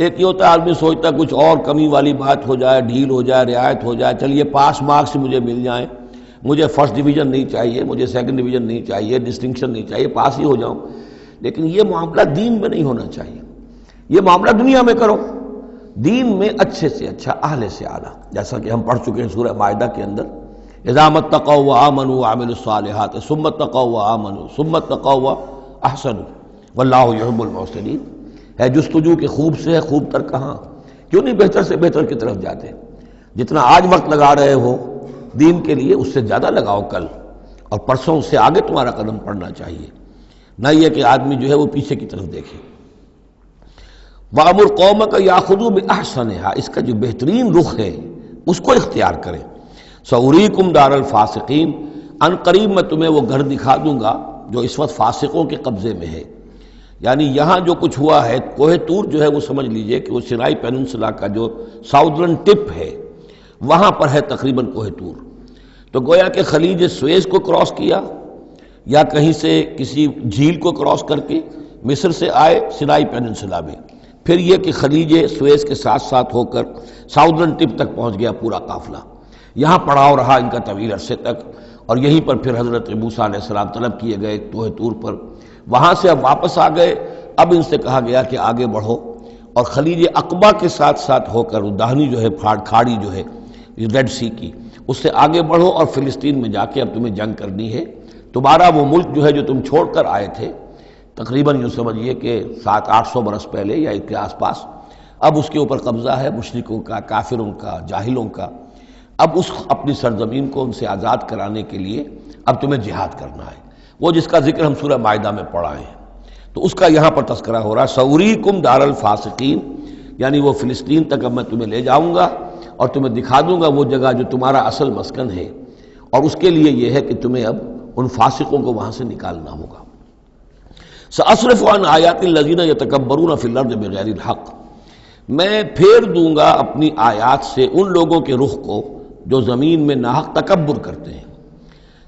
ایک یہ ہوتا ہے آدمی سوچتا ہے کچھ اور کمی والی بات ہو جائے، ڈھیل ہو جائے، رعایت ہو جائے، چلیے پاس مارکس مجھے مل جائیں، مجھے فرسٹ ڈویژن نہیں چاہیے، مجھے سیکنڈ ڈویژن نہیں چاہیے، ڈسٹنکشن نہیں چاہیے، پاس ہی ہو جاؤں۔ لیکن یہ معاملہ دین میں نہیں ہونا چاہیے، یہ معاملہ دنیا میں کرو، دین میں اچھے سے اچھا، اعلی سے اعلیٰ، جیسا کہ ہم پڑھ چکے ہیں سورہ مائدہ کے اندر، اذا اتقوا وآمنوا وعملوا الصالحات ثم اتقوا وآمنوا ثم اتقوا واحسنوا واللہ یحب المحسنین۔ ہے جستجو کہ خوب سے ہے خوب تر کہاں، کیوں نہیں بہتر سے بہتر کی طرف جاتے؟ جتنا آج وقت لگا رہے ہو دین کے لیے اس سے زیادہ لگاؤ کل، اور پرسوں اس سے آگے تمہارا قدم پڑنا چاہیے، نہ یہ کہ آدمی جو ہے وہ پیچھے کی طرف دیکھے۔ وَأَمُرْ قَوْمَكَ يَأْخُذُوا بِأَحْسَنِهَا، اس کا جو بہترین رخ ہے اس کو اختیار کریں۔ سَأُرِيكُمْ دَارَ الْفَاسِقِينَ، ان قریب میں تمہیں وہ گھر دکھا دوں گا جو اس وقت فاسقوں کے قبضے میں ہے۔ یعنی یہاں جو کچھ ہوا ہے، کوہ طور جو ہے وہ سمجھ لیجئے کہ وہ سینائی پیننسلا کا جو ساؤدرن ٹپ ہے وہاں پر ہے تقریباً کوہ طور۔ تو گویا کہ خلیج سویز کو کراس کیا یا کہیں سے کسی جھیل کو کراس کر کے مصر سے آئے سینائی پیننسلا میں، پھر یہ کہ خلیج سویز کے ساتھ ساتھ ہو کر ساؤدرن ٹپ تک پہنچ گیا پورا قافلہ، یہاں پڑاؤ رہا ان کا طویل عرصے تک، اور یہیں پر پھر حضرت موسیٰ علیہ السلام طلب کیے گئے کوہ طور پر، وہاں سے اب واپس آ گئے۔ اب ان سے کہا گیا کہ آگے بڑھو اور خلیج عقبہ کے ساتھ ساتھ ہو کر داہنی جو ہے کھاڑی جو ہے ریڈ سی کی، اس سے آگے بڑھو اور فلسطین میں جا کے اب تمہیں جنگ کرنی ہے۔ تمہارا وہ ملک جو ہے جو تم چھوڑ کر آئے تھے تقریباً یوں سمجھیے کہ 700-800 برس پہلے یا اس کے آس پاس، اب اس کے اوپر قبضہ ہے مشرکوں کا، کافروں کا، جاہلوں کا۔ اب اس اپنی سرزمین کو ان سے آزاد کرانے کے لیے اب تمہیں جہاد کرنا ہے، وہ جس کا ذکر ہم سورہ مائدہ میں پڑھا ہے، تو اس کا یہاں پر تذکرہ ہو رہا ہے۔ سأُرِيكُمْ دَارَ الْفَاسِقِينَ، یعنی وہ فلسطین تک اب میں تمہیں لے جاؤں گا اور تمہیں دکھا دوں گا وہ جگہ جو تمہارا اصل مسکن ہے، اور اس کے لیے یہ ہے کہ تمہیں اب ان فاسقوں کو وہاں سے نکالنا ہوگا۔ سأصرف عن آیات الذین یتکبرون فی الارض بغیر الحق، میں پھیر دوں گا اپنی آیات سے ان لوگوں کے رخ کو جو زمین میں ناحق تکبر کرتے ہیں۔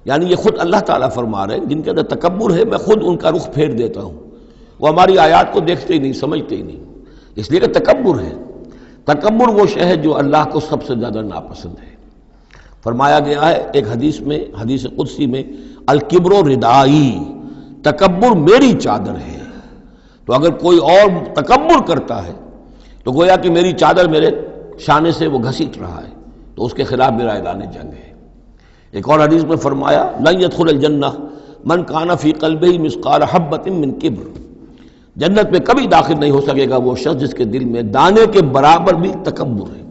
یعنی یہ خود اللہ تعالیٰ فرما رہے ہیں جن کے اندر تکبر ہے میں خود ان کا رخ پھیر دیتا ہوں، وہ ہماری آیات کو دیکھتے ہی نہیں، سمجھتے ہی نہیں، اس لیے کہ تکبر ہے۔ تکبر وہ شے ہے جو اللہ کو سب سے زیادہ ناپسند ہے۔ فرمایا گیا ہے ایک حدیث میں، حدیث قدسی میں، الکبر ردائی، تکبر میری چادر ہے۔ تو اگر کوئی اور تکبر کرتا ہے تو گویا کہ میری چادر میرے شانے سے وہ گھسیٹ رہا ہے، تو اس کے خلاف میرا اعلان جنگ ہے۔ ایک اور حدیث میں فرمایا لن يدخل الجنہ من کان فی قلبہ مثقال حبۃ من کبر، جنت میں کبھی داخل نہیں ہو سکے گا وہ شخص جس کے دل میں دانے کے برابر بھی تکبر ہے۔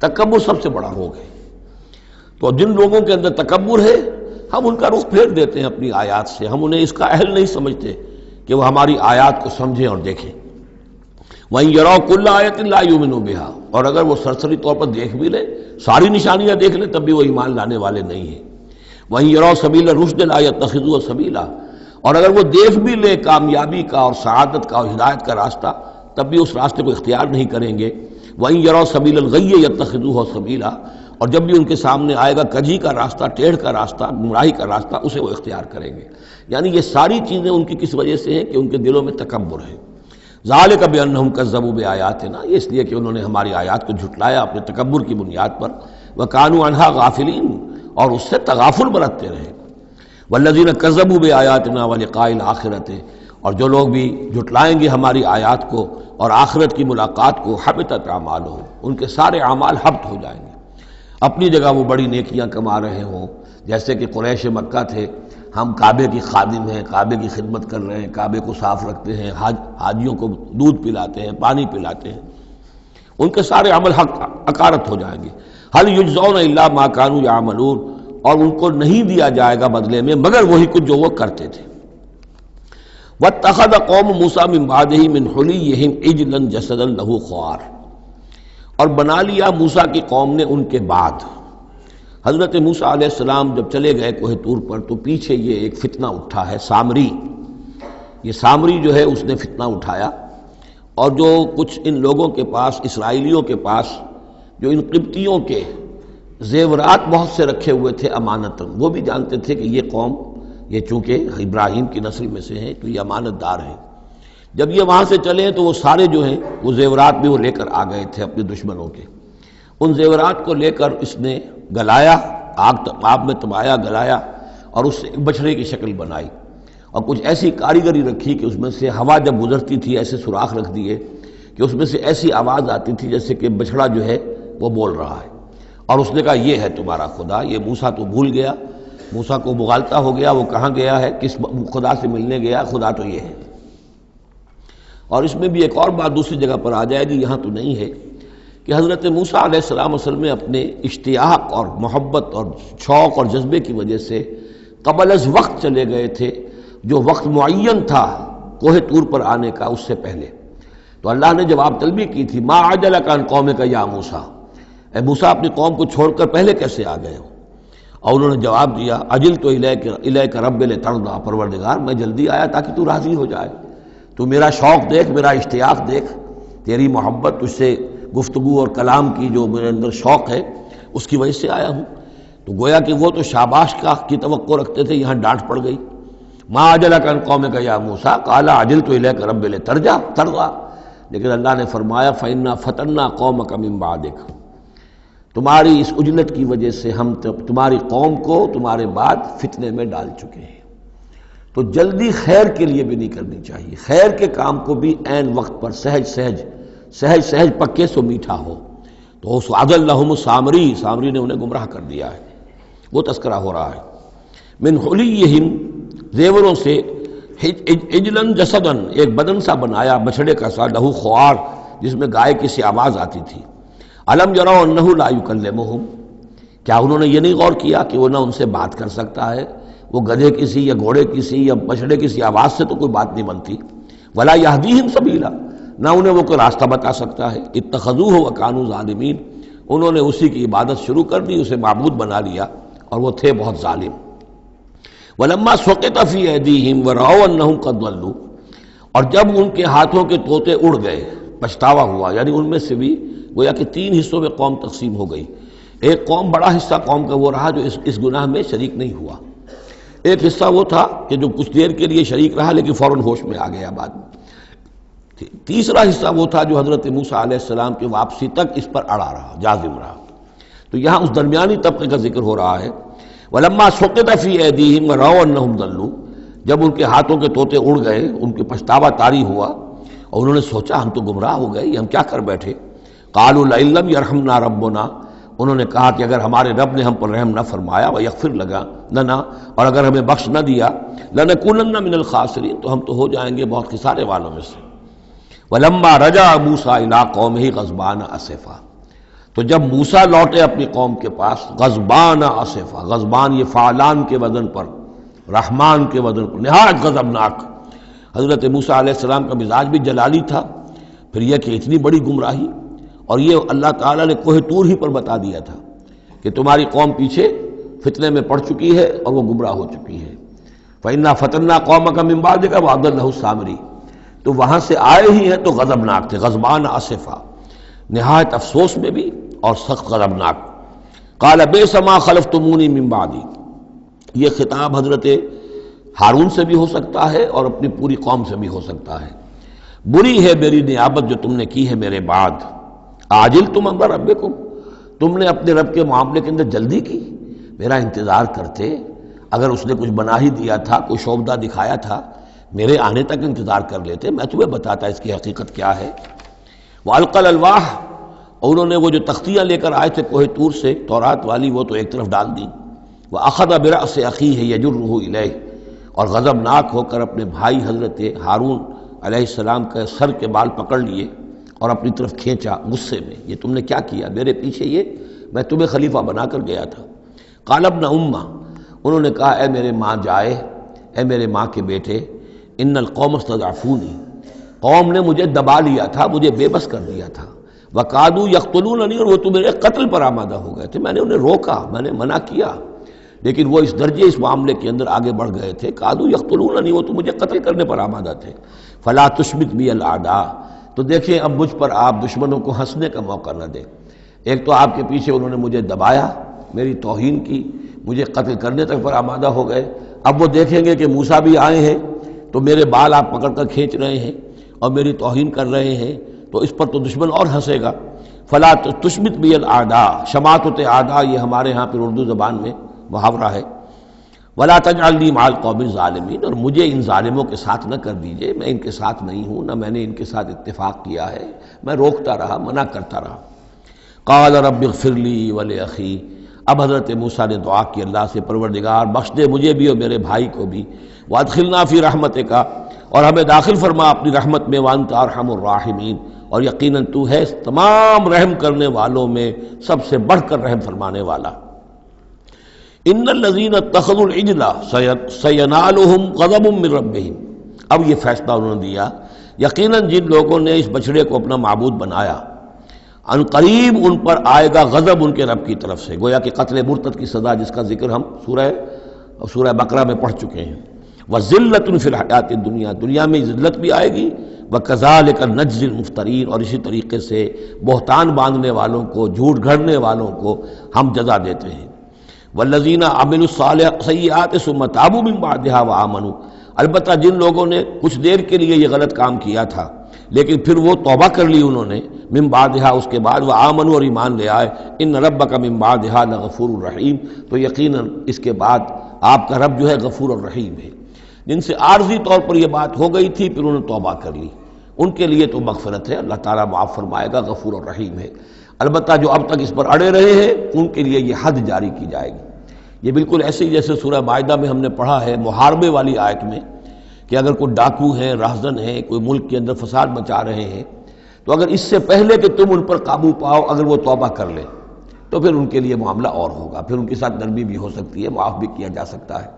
تکبر سب سے بڑا روگ ہے۔ تو جن لوگوں کے اندر تکبر ہے ہم ان کا رخ پھیر دیتے ہیں اپنی آیات سے، ہم انہیں اس کا اہل نہیں سمجھتے کہ وہ ہماری آیات کو سمجھیں اور دیکھیں۔ وَإِن يَرَوْا كُلَّ آیَةٍ لَا يُؤْمِنُوا بِهَا، اور اگر وہ سرسری طور پر دیکھ بھی لیں، ساری نشانیاں دیکھ لیں، تب بھی وہ ایمان لانے والے نہیں ہیں۔ وَإِن يَرَوْا سَبِيلَ الرُّشْدِ لَا يَتَّخِذُوهُ سَبِيلًا، اور اگر وہ دیکھ بھی لیں کامیابی کا اور سعادت کا اور ہدایت کا راستہ، تب بھی اس راستے کو اختیار نہیں کریں گے۔ وَإِن يَرَوْا سَبِيلَ الْغَيِّ يَتَّخِذُوهُ سَبِيلًا، اور جب بھی ان کے سامنے آئے گا کجی کا راستہ، ٹیڑھ کا راستہ، گمراہی کا راستہ، اسے وہ اختیار کریں گے۔ یعنی یہ ساری چیزیں ان کی کس وجہ سے ہیں کہ ان کے دلوں میں تکبر ہے۔ ذالک بانہم کذبوا بآیاتنا، یہ اس لیے کہ انہوں نے ہماری آیات کو جھٹلایا اپنے تکبر کی بنیاد پر، وکانوا عنہا غافلین، اور اس سے تغافل برتتے رہے۔ والذین کذبوا بآیاتنا ولقاء الآخرۃ، اور جو لوگ بھی جھٹلائیں گے ہماری آیات کو اور آخرت کی ملاقات کو، حبطت اعمالہم، ان کے سارے اعمال حبط ہو جائیں گے۔ اپنی جگہ وہ بڑی نیکیاں کما رہے ہوں، جیسے کہ قریش مکہ تھے، ہم کعبے کی خادم ہیں، کعبے کی خدمت کر رہے ہیں، کعبے کو صاف رکھتے ہیں، حاجیوں کو دودھ پلاتے ہیں، پانی پلاتے ہیں، ان کے سارے عمل حقارت ہو جائیں گے۔ هل یجزون الا ما كانوا يعملون، اور ان کو نہیں دیا جائے گا بدلے میں مگر وہی کچھ جو وہ کرتے تھے۔ واتخذ قوم موسیٰ من بعدہ من حلیہم عجلا جسدا لہ خوار، اور بنا لیا موسیٰ کی قوم نے ان کے بعد، حضرت موسیٰ علیہ السلام جب چلے گئے کوہ طور پر تو پیچھے یہ ایک فتنہ اٹھا ہے سامری، یہ سامری جو ہے اس نے فتنہ اٹھایا، اور جو کچھ ان لوگوں کے پاس، اسرائیلیوں کے پاس جو ان قبطیوں کے زیورات بہت سے رکھے ہوئے تھے امانتاً، وہ بھی جانتے تھے کہ یہ قوم، یہ چونکہ ابراہیم کی نسل میں سے ہیں تو یہ امانت دار ہیں، جب یہ وہاں سے چلے تو وہ سارے جو ہیں وہ زیورات بھی وہ لے کر آ گئے تھے اپنے دشمنوں کے، ان زیورات کو لے کر اس نے گلایا، آگ میں تبایا، گلایا، اور اس سے ایک بچھڑے کی شکل بنائی، اور کچھ ایسی کاریگری رکھی کہ اس میں سے ہوا جب گزرتی تھی ایسے سوراخ رکھ دیے کہ اس میں سے ایسی آواز آتی تھی جیسے کہ بچھڑا جو ہے وہ بول رہا ہے، اور اس نے کہا یہ ہے تمہارا خدا۔ یہ موسیٰ تو بھول گیا، موسیٰ کو مغالطہ ہو گیا، وہ کہاں گیا ہے، کس خدا سے ملنے گیا، خدا تو یہ ہے۔ اور اس میں بھی ایک اور بات دوسری جگہ پر آ جائے گی، یہاں تو نہیں ہے، کہ حضرت موسیٰ علیہ السلام اصل میں اپنے اشتیاق اور محبت اور شوق اور جذبے کی وجہ سے قبل از وقت چلے گئے تھے، جو وقت معین تھا کوہ طور پر آنے کا اس سے پہلے۔ تو اللہ نے جواب طلبی کی تھی، ما عجلک عن قومک یا موسیٰ، اے موسیٰ اپنی قوم کو چھوڑ کر پہلے کیسے آ گئے ہو؟ اور انہوں نے جواب دیا، اجلت الیک رب لترضیٰ، پروردگار میں جلدی آیا تاکہ تو راضی ہو جائے، تو میرا شوق دیکھ، میرا اشتیاق دیکھ، تیری محبت، تجھ سے گفتگو اور کلام کی جو میرے اندر شوق ہے اس کی وجہ سے آیا ہوں۔ تو گویا کہ وہ تو شاباش کی توقع رکھتے تھے، یہاں ڈانٹ پڑ گئی، ما عجلک عن قومک یا موسیٰ قال عجلت الیک رب لترضیٰ، لیکن اللہ نے فرمایا فإنا فتنا قومک من بعدک، تمہاری اس عجلت کی وجہ سے ہم تمہاری قوم کو تمہارے بعد فتنے میں ڈال چکے ہیں۔ تو جلدی خیر کے لیے بھی نہیں کرنی چاہیے، خیر کے کام کو بھی عین وقت پر سہج پکے سو میٹھا ہو۔ تو اضلھم السامری نے انہیں گمراہ کر دیا ہے، وہ تذکرہ ہو رہا ہے۔ من حلیہم، زیوروں سے، عجلاً جسداً، ایک بدن سا بنایا بچھڑے کا سا، لہو خوار، جس میں گائے کی سی آواز آتی تھی۔ الم یروا انہ لا یکلمہم، کیا انہوں نے یہ نہیں غور کیا کہ وہ نہ ان سے بات کر سکتا ہے، وہ گدھے کی سی یا گھوڑے کی سی یا بچھڑے کی سی آواز سے تو کوئی بات نہیں بنتی، ولا یہدیہم سبیلا، نہ انہیں وہ کوئی راستہ بتا سکتا ہے۔ اتخذوہ وکانوا ظالمین، انہوں نے اسی کی عبادت شروع کر دی، اسے معبود بنا لیا، اور وہ تھے بہت ظالم۔ ولما سقط فی ایدیہم ورأوا انہم قد ضلوا، اور جب ان کے ہاتھوں کے طوطے اڑ گئے، پچھتاوا ہوا، یعنی ان میں سے بھی گویا کہ 3 حصوں میں قوم تقسیم ہو گئی۔ ایک قوم، بڑا حصہ قوم کا وہ رہا جو اس گناہ میں شریک نہیں ہوا، ایک حصہ وہ تھا کہ جو کچھ دیر کے لیے شریک رہا لیکن فوراً ہوش میں آ گیا بعد میں، تیسرا حصہ وہ تھا جو حضرت موسیٰ علیہ السلام کی واپسی تک اس پر اڑا رہا، جازم رہا۔ تو یہاں اس درمیانی طبقے کا ذکر ہو رہا ہے، وَلَمَّا سُقِطَ فِي أَيْدِيهِمْ وَرَأَوْا أَنَّهُمْ ضَلُّوا، جب ان کے ہاتھوں کے طوطے اڑ گئے، ان کے پچھتاوا طاری ہوا، اور انہوں نے سوچا ہم تو گمراہ ہو گئے، یہ ہم کیا کر بیٹھے۔ قَالُوا لَئِن لَّمْ يَرْحَمْنَا رَبُّنَا، انہوں نے کہا کہ اگر ہمارے رب نے ہم پر رحم نہ فرمایا، وَيَغْفِرْ لَنَا، اور اگر ہمیں بخش نہ دیا، لَنَكُونَنَّ مِنَ الْخَاسِرِينَ، تو ہم تو ہو جائیں گے بہت خسارے والوں میں سے۔ وَلَمَّا رَجَعَ مُوسَىٰ إِلَىٰ قَوْمِهِ غَضْبَانَ أَسِفًا، تو جب موسیٰ لوٹے اپنی قوم کے پاس، غضبان آصفا، غضبان یہ فعلان کے وزن پر، رحمان کے وزن پر، نہایت غضبناک۔ حضرت موسیٰ علیہ السلام کا مزاج بھی جلالی تھا، پھر یہ کہ اتنی بڑی گمراہی، اور یہ اللہ تعالیٰ نے کوہ طور ہی پر بتا دیا تھا کہ تمہاری قوم پیچھے فتنے میں پڑ چکی ہے اور وہ گمراہ ہو چکی ہے۔ فَإِنَّا فَتَنَّا قَوْمَكَ مِن بَعْدِكَ وَأَضَلَّهُ السَّامِرِي، تو وہاں سے آئے ہی ہیں تو غضبناک تھے، غضبان آصفا، نہایت افسوس میں بھی اور سخت غضبناک۔ قال بئس ما خلفتمونی من بعدی، یہ خطاب حضرت ہارون سے بھی ہو سکتا ہے اور اپنی پوری قوم سے بھی ہو سکتا ہے۔ بری ہے میری نیابت جو تم نے کی ہے میرے بعد، عاجلتم امر ربکم، تم نے اپنے رب کے معاملے کے اندر جلدی کی، میرا انتظار کرتے، اگر اس نے کچھ بنا ہی دیا تھا، کوئی شوبدہ دکھایا تھا، میرے آنے تک انتظار کر لیتے، میں تمہیں بتاتا اس کی حقیقت کیا ہے۔ وَأَلْقَى الْأَلْوَاحَ، اور انہوں نے وہ جو تختیاں لے کر آئے تھے کوہ طور سے تورات والی، وہ تو ایک طرف ڈال دیں۔ وَأَخَذَ بِرَأْسِ أَخِيهِ يَجُرُّهُ إِلَيْهِ، اور غضبناک ہو کر اپنے بھائی حضرت ہارون علیہ السلام کے سر کے بال پکڑ لیے اور اپنی طرف کھینچا غصے میں، یہ تم نے کیا کیا، میرے پیچھے یہ میں تمہیں خلیفہ بنا کر گیا تھا۔ قال ابن امہ، انہوں نے کہا اے میرے ماں جائے، اے میرے ماں کے بیٹے، ان القوم استضعفونی، قوم نے مجھے دبا لیا تھا، مجھے بے بس کر دیا تھا، وقادوا یقتلوننی، اور وہ تو میرے قتل پر آمادہ ہو گئے تھے، میں نے انہیں روکا، میں نے منع کیا، لیکن وہ اس درجے اس معاملے کے اندر آگے بڑھ گئے تھے، قادوا یقتلوننی، وہ تو مجھے قتل کرنے پر آمادہ تھے۔ فلا تشمت بی الاعداء، تو دیکھیں اب مجھ پر آپ دشمنوں کو ہنسنے کا موقع نہ دیں۔ ایک تو آپ کے پیچھے انہوں نے مجھے دبایا، میری توہین کی، مجھے قتل کرنے تک پر آمادہ ہو گئے، اب وہ دیکھیں گے کہ موسیٰ بھی آئے ہیں تو میرے بال آپ پکڑ کر کھینچ رہے ہیں اور میری توہین کر رہے ہیں، تو اس پر تو دشمن اور ہنسے گا۔ فلا تشمت بی الاعداء، شماتت اعداء یہ ہمارے ہاں پھر اردو زبان میں محاورہ ہے۔ ولا تجعلنی مع القوم الظالمین، اور مجھے ان ظالموں کے ساتھ نہ کر دیجئے، میں ان کے ساتھ نہیں ہوں، نہ میں نے ان کے ساتھ اتفاق کیا ہے، میں روکتا رہا، منع کرتا رہا۔ قال رب اغفر لی ولأخی، اب حضرت موسیٰ نے دعا کی اللہ سے، پروردگار بخش دے مجھے بھی اور میرے بھائی کو بھی، وادخلنا فی رحمتک، اور ہمیں داخل فرما اپنی رحمت میں، وانت ارحم الراحمین، اور یقیناً تو ہے تمام رحم کرنے والوں میں سب سے بڑھ کر رحم فرمانے والا۔ ان الذین اتخذوا العجل سینالہم غضب من ربہم، اب یہ فیصلہ انہوں نے دیا، یقیناً جن لوگوں نے اس بچڑے کو اپنا معبود بنایا، ان قریب ان پر آئے گا غضب ان کے رب کی طرف سے، گویا کہ قتل مرتد کی سزا جس کا ذکر ہم سورہ بقرہ میں پڑھ چکے ہیں۔ وَذِلَّةٌ فِي الْحَيَاةِ الدُّنْيَا، دنیا میں ذلت بھی آئے گی، وَكَذَلِكَ نَجْزِي الْمُفْتَرِينَ، اور اسی طریقے سے بہتان باندھنے والوں کو، جھوٹ گھڑنے والوں کو ہم جزا دیتے ہیں۔ وَالَّذِينَ عَمِلُوا السَّيِّئَاتِ ثُمَّ تَابُوا مِن بَعْدِهَا وَآمَنُوا، البتہ جن لوگوں نے کچھ دیر کے لیے یہ غلط کام کیا تھا لیکن پھر وہ توبہ کر لی انہوں نے، من بعدہا اس کے بعد، وآمنوا اور ایمان لے آئے، ان ربک من بعدہا لغفور الرحیم، تو یقیناً اس کے بعد آپ کا رب جو ہے غفور الرحیم ہے۔ جن سے عارضی طور پر یہ بات ہو گئی تھی پھر انہوں نے توبہ کر لی، ان کے لیے تو مغفرت ہے، اللہ تعالیٰ معاف فرمائے گا، غفور الرحیم ہے۔ البتہ جو اب تک اس پر اڑے رہے ہیں ان کے لیے یہ حد جاری کی جائے گی۔ یہ بالکل ایسے ہی جیسے سورہ مائدہ میں ہم نے پڑھا ہے محاربے والی آیت میں، کہ اگر کوئی ڈاکو ہیں، راہزن ہیں، کوئی ملک کے اندر فساد مچا رہے ہیں، تو اگر اس سے پہلے کہ تم ان پر قابو پاؤ اگر وہ توبہ کر لیں تو پھر ان کے لیے معاملہ اور ہوگا، پھر ان کے ساتھ نرمی بھی ہو سکتی ہے، معاف بھی کیا جا سکتا ہے،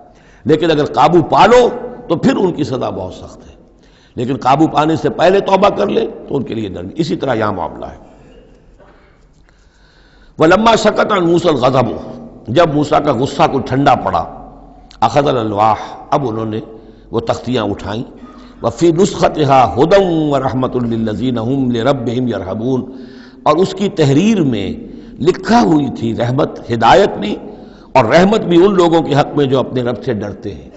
لیکن اگر قابو پا لو تو پھر ان کی سزا بہت سخت ہے، لیکن قابو پانے سے پہلے توبہ کر لیں تو ان کے لیے نرمی۔ اسی طرح یہاں معاملہ ہے۔ وَلَمَّا سَكَتَ عَنْ مُوسَى الْغَضَبُ، جب موسیٰ کا غصہ کو ٹھنڈا پڑا، أَخَذَ الْأَلْوَاحَ، اب انہوں نے وہ تختیاں اٹھائیں، وفی نسختها هدى ورحمۃ للذین هم لربهم يرهبون، اور اس کی تحریر میں لکھا ہوئی تھی رحمت، ہدایت بھی اور رحمت بھی ان لوگوں کے حق میں جو اپنے رب سے ڈرتے ہیں،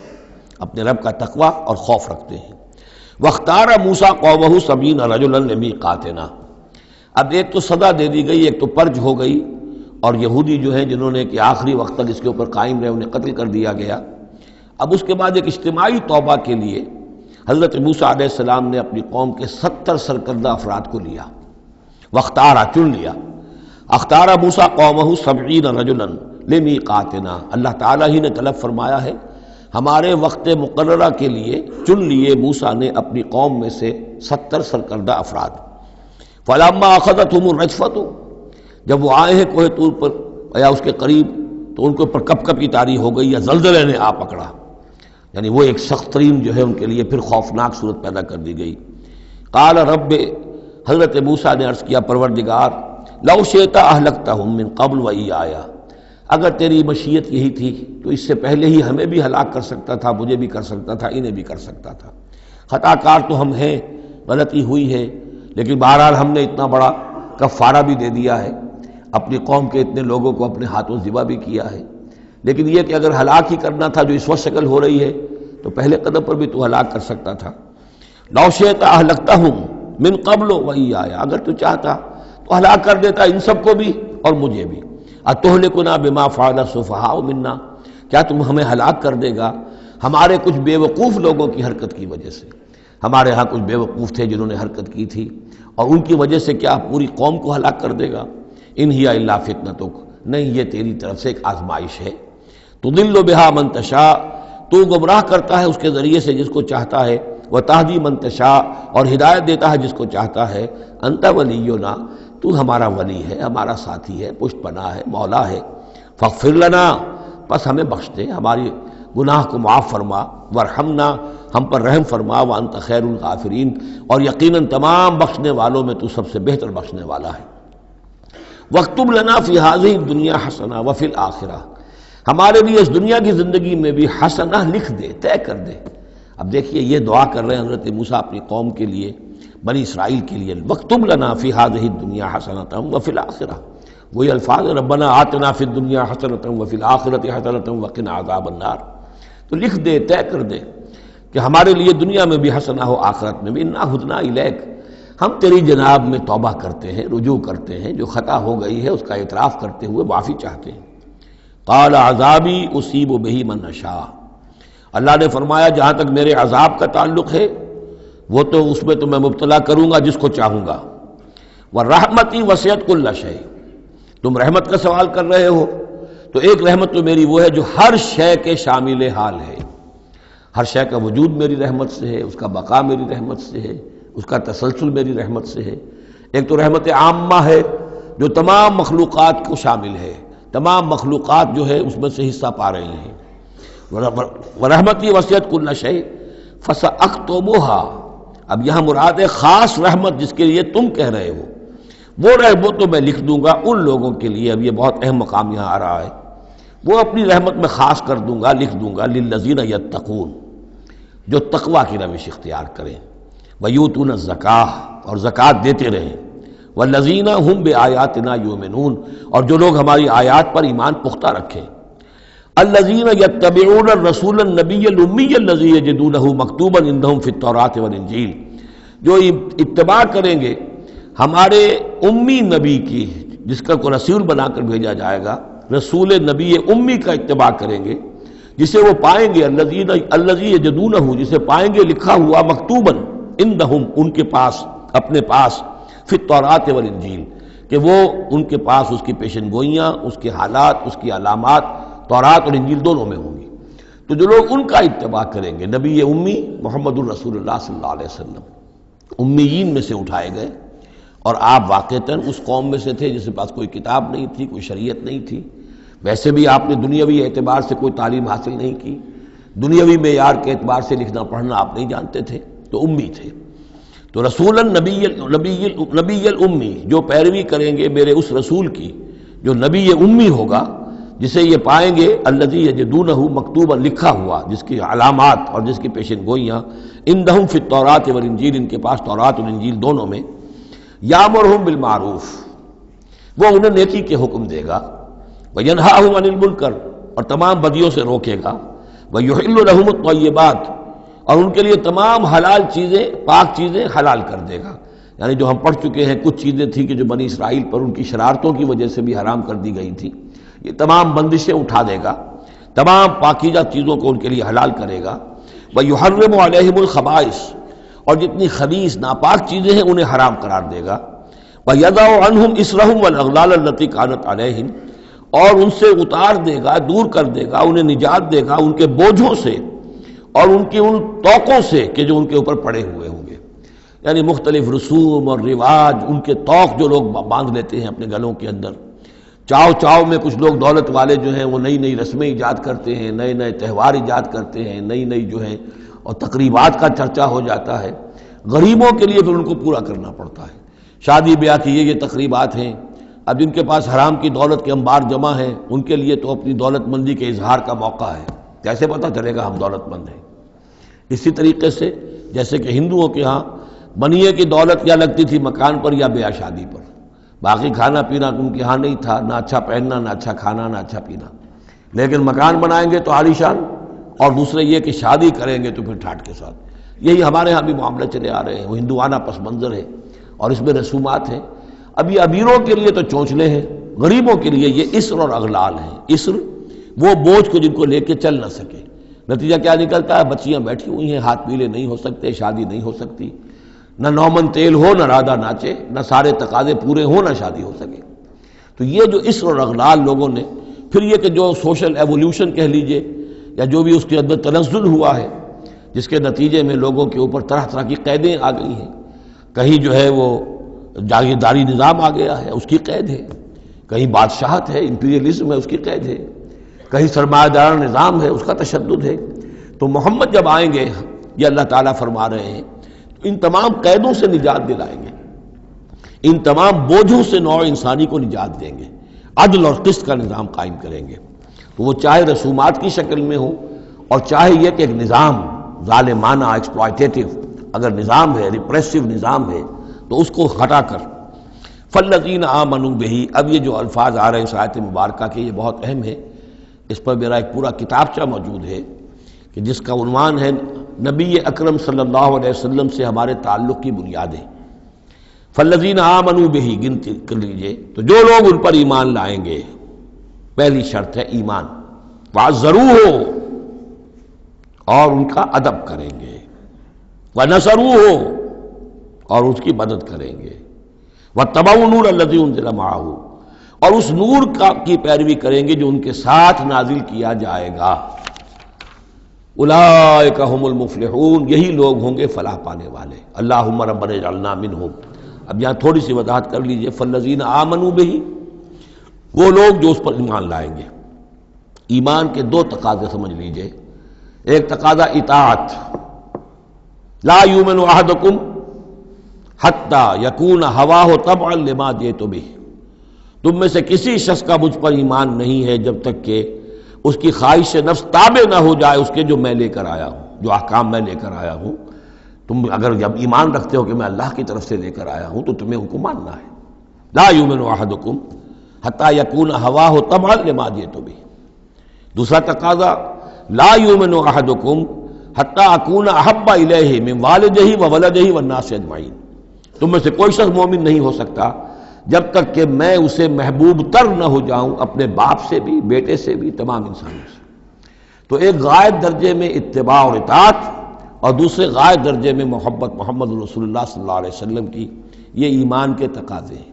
اپنے رب کا تقوی اور خوف رکھتے ہیں۔ واختار موسیٰ قومہ 70 رجلا لمیقاتنا، اب ایک تو سزا دے دی گئی، ایک تو پرج ہو گئی، اور یہودی جو ہیں جنہوں نے کہ آخری وقت تک اس کے اوپر قائم رہے انہیں قتل کر دیا گیا۔ اب اس کے بعد ایک اجتماعی توبہ کے لیے حضرت موسیٰ علیہ السلام نے اپنی قوم کے 70 سرکردہ افراد کو لیا، واختارا چن لیا، اختارا موسیٰ قومہ 70 رجلا لمیقاتنا، اللہ تعالیٰ ہی نے طلب فرمایا ہے، ہمارے وقت مقررہ کے لیے چن لیے موسیٰ نے اپنی قوم میں سے 70 سرکردہ افراد۔ فلما اخذتهم الرجفۃ، جب وہ آئے ہیں کوہ طور پر یا اس کے قریب تو ان کے اوپر کپ کپی طاری ہو گئی یا زلزلے نے آ پکڑا، یعنی وہ ایک سخت ترین جو ہے ان کے لیے پھر خوفناک صورت پیدا کر دی گئی۔ قال رب، حضرت موسیٰ نے عرض کیا پروردگار، لو شئت اہلکتہم من قبل وإیایا، اگر تیری مشیت یہی تھی تو اس سے پہلے ہی ہمیں بھی ہلاک کر سکتا تھا، مجھے بھی کر سکتا تھا، انہیں بھی کر سکتا تھا، خطا کار تو ہم ہیں، غلطی ہوئی ہے، لیکن بہرحال ہم نے اتنا بڑا کفارہ بھی دے دیا ہے، اپنی قوم کے اتنے لوگوں کو اپنے ہاتھوں ذبح بھی کیا ہے، لیکن یہ کہ اگر ہلاک ہی کرنا تھا جو اس وقت شکل ہو رہی ہے تو پہلے قدم پر بھی تو ہلاک کر سکتا تھا۔ لو شئت اہلکتہم من قبل وإیایا، اگر تو چاہتا تو ہلاک کر دیتا ان سب کو بھی اور مجھے بھی۔ اتہلکنا بما فعل السفہاء منا، کیا تم ہمیں ہلاک کر دے گا ہمارے کچھ بے وقوف لوگوں کی حرکت کی وجہ سے؟ ہمارے ہاں کچھ بے وقوف تھے جنہوں نے حرکت کی تھی، اور ان کی وجہ سے کیا پوری قوم کو ہلاک کر دے گا؟ ان ہی الا فتنتک، نہیں یہ تیری طرف سے ایک آزمائش ہے۔ تضل بہا من تشاء، تو گمراہ کرتا ہے اس کے ذریعے سے جس کو چاہتا ہے، وتہدی من تشاء، اور ہدایت دیتا ہے جس کو چاہتا ہے۔ انت ولینا، تو ہمارا ولی ہے، ہمارا ساتھی ہے، پشت پناہ ہے، مولا ہے۔ فاغفر لنا، پس ہمیں بخش دے، ہماری گناہ کو معاف فرما، ورحمنا، ہم پر رحم فرما وانت خیر الغافرین، اور یقیناً تمام بخشنے والوں میں تو سب سے بہتر بخشنے والا ہے۔ وَاكْتُبْ لَنَا فِي هَذِهِ الدُّنْيَا حَسَنَةً وَفِي الْآخِرَةِ، ہمارے لیے اس دنیا کی زندگی میں بھی حسنہ لکھ دے، طے کر دے۔ اب دیکھیے یہ دعا کر رہے ہیں حضرت موسیٰ اپنی قوم کے لیے، بنی اسرائیل کے لیے، وَاكْتُبْ لَنَا فِي هَذِهِ الدُّنْيَا حَسَنَةً وَفِي الْآخِرَةِ، وہی الفاظ ربنا آتنا فی الدنیا حسنۃ وفی الآخرۃ حسنۃ وقنا عذاب النار، تو لکھ دے، طے کر دے کہ ہمارے لیے دنیا میں بھی حسنہ ہو، آخرت میں بھی۔ انا ہدنا الیک، ہم تیری جناب میں توبہ کرتے ہیں، رجوع کرتے ہیں، جو خطا ہو گئی ہے اس کا اعتراف کرتے ہوئے معافی چاہتے ہیں۔ قال عذابی اصیب بہ من اشاء، اللہ نے فرمایا جہاں تک میرے عذاب کا تعلق ہے وہ تو اس میں تو میں مبتلا کروں گا جس کو چاہوں گا۔ ورحمتی وسعت کل شیء، تم رحمت کا سوال کر رہے ہو تو ایک رحمت تو میری وہ ہے جو ہر شے کے شامل حال ہے، ہر شے کا وجود میری رحمت سے ہے، اس کا بقا میری رحمت سے ہے، اس کا تسلسل میری رحمت سے ہے۔ ایک تو رحمت عامہ ہے جو تمام مخلوقات کو شامل ہے، تمام مخلوقات جو ہے اس میں سے حصہ پا رہی ہیں۔ ورحمتی وسعت کل شیء فساکتبھا، اب یہاں مراد ہے خاص رحمت جس کے لیے تم کہہ رہے ہو، وہ تو میں لکھ دوں گا ان لوگوں کے لیے۔ اب یہ بہت اہم مقام یہاں آ رہا ہے، وہ اپنی رحمت میں خاص کر دوں گا، لکھ دوں گا للذین یتقون، جو تقوی کی روش اختیار کریں، ویؤتون الزکاۃ، اور زکوٰۃ دیتے رہیں، والذین ھم بآیاتنا یؤمنون، اور جو لوگ ہماری آیات پر ایمان پختہ رکھیں۔ الذین یتبعون الرسول النبی الامی الذی یجدونہ مکتوبا عندہم فی التوراۃ والانجیل، جو اتباع کریں گے ہمارے امی نبی کی، جس کا کوئی رسول بنا کر بھیجا جائے گا، رسول نبی امی کا اتباع کریں گے، جسے وہ پائیں گے الذی یجدونہ، جسے پائیں گے لکھا ہوا مکتوباً عندہم، ان کے پاس، اپنے پاس، فی التوراۃ والانجیل، کہ وہ ان کے پاس اس کی پیشن گوئیاں، اس کے حالات، اس کی علامات تورات اور انجیل دونوں میں ہوں گی۔ تو جو لوگ ان کا اتباع کریں گے، نبی امی محمد الرسول اللہ صلی اللہ علیہ وسلم امیین میں سے اٹھائے گئے، اور آپ واقعتاً اس قوم میں سے تھے جس کے پاس کوئی کتاب نہیں تھی، کوئی شریعت نہیں تھی، ویسے بھی آپ نے دنیاوی اعتبار سے کوئی تعلیم حاصل نہیں کی، دنیاوی معیار کے اعتبار سے لکھنا پڑھنا آپ نہیں جانتے تھے، تو امی تھے۔ تو رسول نبی الامی، جو پیروی کریں گے میرے اس رسول کی جو نبی امی ہوگا، جسے یہ پائیں گے الذی یجدونہ مکتوبا، لکھا ہوا، جس کی علامات اور جس کی پیشن گوئیاں، عندہم فی التوراۃ والانجیل، ان کے پاس تورات اور انجیل دونوں میں، یامرہم بالمعروف، وہ انہیں نیکی کے حکم دے گا، وینہاہم عن المنکر، اور تمام بدیوں سے روکے گا، ویحل لہم الطیبات، اور ان کے لیے تمام حلال چیزیں، پاک چیزیں حلال کر دے گا۔ یعنی جو ہم پڑھ چکے ہیں کچھ چیزیں تھیں کہ جو بنی اسرائیل پر ان کی شرارتوں کی وجہ سے بھی حرام کر دی گئی تھی، یہ تمام بندشیں اٹھا دے گا، تمام پاکیزہ چیزوں کو ان کے لیے حلال کرے گا۔ وَيُحَرِّمُ عَلَيْهِمُ الْخَبَائِثَ، اور جتنی خبیث ناپاک چیزیں ہیں انہیں حرام قرار دے گا۔ وَيَضَعُ عَنْهُمْ إِصْرَهُمْ وَالْأَغْلَالَ الَّتِي كَانَتْ عَلَيْهِمْ، اور ان سے اتار دے گا، دور کر دے گا، انہیں نجات دے گا ان کے بوجھوں سے اور ان کی ان توقوں سے کہ جو ان کے اوپر پڑے ہوئے ہوں گے۔ یعنی مختلف رسوم اور رواج، ان کے توق جو لوگ باندھ لیتے ہیں اپنے گلوں کے اندر، چاؤ میں کچھ لوگ دولت والے جو ہیں وہ نئی نئی رسمیں ایجاد کرتے ہیں، نئے نئے تہوار ایجاد کرتے ہیں، نئی جو ہیں اور تقریبات کا چرچا ہو جاتا ہے۔ غریبوں کے لیے پھر ان کو پورا کرنا پڑتا ہے، شادی بیاہ کی یہ تقریبات ہیں۔ اب جن کے پاس حرام کی دولت کے انبار جمع ہیں، ان کے لیے تو اپنی دولت مندی کے اظہار کا موقع ہے، کیسے پتہ چلے گا ہم دولت مند ہیں؟ اسی طریقے سے جیسے کہ ہندوؤں کے ہاں بنیے کی دولت یا لگتی تھی مکان پر یا بیاہ شادی پر، باقی کھانا پینا ان کے ہاں نہیں تھا، نہ اچھا پہننا، نہ اچھا کھانا، نہ اچھا پینا، لیکن مکان بنائیں گے تو عالیشان، اور دوسرے یہ کہ شادی کریں گے تو پھر ٹھاٹ کے ساتھ۔ یہی ہمارے ہاں بھی معاملے چلے آ رہے ہیں، وہ ہندوانہ پس منظر ہے اور اس میں رسومات ہیں۔ اب یہ امیروں کے لیے تو چونچلے ہیں، غریبوں کے لیے یہ اسر اور اغلال ہیں۔ اسر وہ بوجھ کو جن کو لے کے چل نہ سکے، نتیجہ کیا نکلتا ہے؟ بچیاں بیٹھی ہوئی ہیں، ہاتھ پیلے نہیں ہو سکتے، شادی نہیں ہو سکتی، نہ نومن تیل ہو، نہ رادہ ناچے، نہ سارے تقاضے پورے ہوں، نہ شادی ہو سکے۔ تو یہ جو اسر اور اغلال لوگوں نے، پھر یہ کہ جو سوشل ایولیوشن کہہ لیجئے یا جو بھی اس کے اندر تنزل ہوا ہے، جس کے نتیجے میں لوگوں کے اوپر طرح طرح کی قیدیں آ گئی ہیں، کہیں جو ہے وہ جاگیرداری نظام آ گیا ہے، اس کی قید ہے، کہیں بادشاہت ہے، امپیریلزم ہے، اس کی قید ہے، کہیں سرمایہ دارانہ نظام ہے، اس کا تشدد ہے۔ تو محمد جب آئیں گے یہ اللہ تعالیٰ فرما رہے ہیں، تو ان تمام قیدوں سے نجات دلائیں گے، ان تمام بوجھوں سے نوع انسانی کو نجات دیں گے، عدل اور قسط کا نظام قائم کریں گے، تو وہ چاہے رسومات کی شکل میں ہو اور چاہے یہ کہ ایک نظام ظالمانہ ایکسپلائٹیٹو اگر نظام ہے، ریپریسو نظام ہے، تو اس کو ہٹا کر فالذین آمنوا بہ۔ اب یہ جو الفاظ آ رہے ہیں اس آیت مبارکہ کے، یہ بہت اہم ہے، اس پر میرا ایک پورا کتابچہ موجود ہے کہ جس کا عنوان ہے نبی اکرم صلی اللہ علیہ وسلم سے ہمارے تعلق کی بنیادیں۔ فالذین آمنوا بہ گنتی کر لیجئے، تو جو لوگ ان پر ایمان لائیں گے، پہلی شرط ہے ایمان، وعزروہ، اور ان کا ادب کریں گے، ونصروہ، اور اس کی مدد کریں گے، واتبعوا النور الذی انزل معہ، اور اس نور کی پیروی کریں گے جو ان کے ساتھ نازل کیا جائے گا۔ اولئک ھم المفلحون، یہی لوگ ہوں گے فلاح پانے والے۔ اللہم ربنا اجعلنا منہم۔ اب یہاں تھوڑی سی وضاحت کر لیجئے، فالذین آمنوا بہ، وہ لوگ جو اس پر ایمان لائیں گے۔ ایمان کے دو تقاضے سمجھ لیجئے، ایک تقاضا اطاعت، لا یؤمن احدکم حتی یکون ہواہ طبعا لما جئت بہ، تم میں سے کسی شخص کا مجھ پر ایمان نہیں ہے جب تک کہ اس کی خواہش نفس تابع نہ ہو جائے اس کے جو میں لے کر آیا ہوں، جو احکام میں لے کر آیا ہوں۔ تم اگر جب ایمان رکھتے ہو کہ میں اللہ کی طرف سے لے کر آیا ہوں تو تمہیں ان کو ماننا ہے۔ لا یؤمن احدکم حتی یکون ہواہ طبعا لما جئت بہ۔ دوسرا تقاضا، لا یؤمن احدکم حتی اکون احب الیہ من والدہ وولدہ والناس اجمعین، تم میں سے کوئی شخص مومن نہیں ہو سکتا جب تک کہ میں اسے محبوب تر نہ ہو جاؤں، اپنے باپ سے بھی، بیٹے سے بھی، تمام انسانوں سے۔ تو ایک غائب درجے میں اتباع اور اطاعت، اور دوسرے غائب درجے میں محبت محمد رسول اللہ صلی اللہ علیہ وسلم کی، یہ ایمان کے تقاضے ہیں۔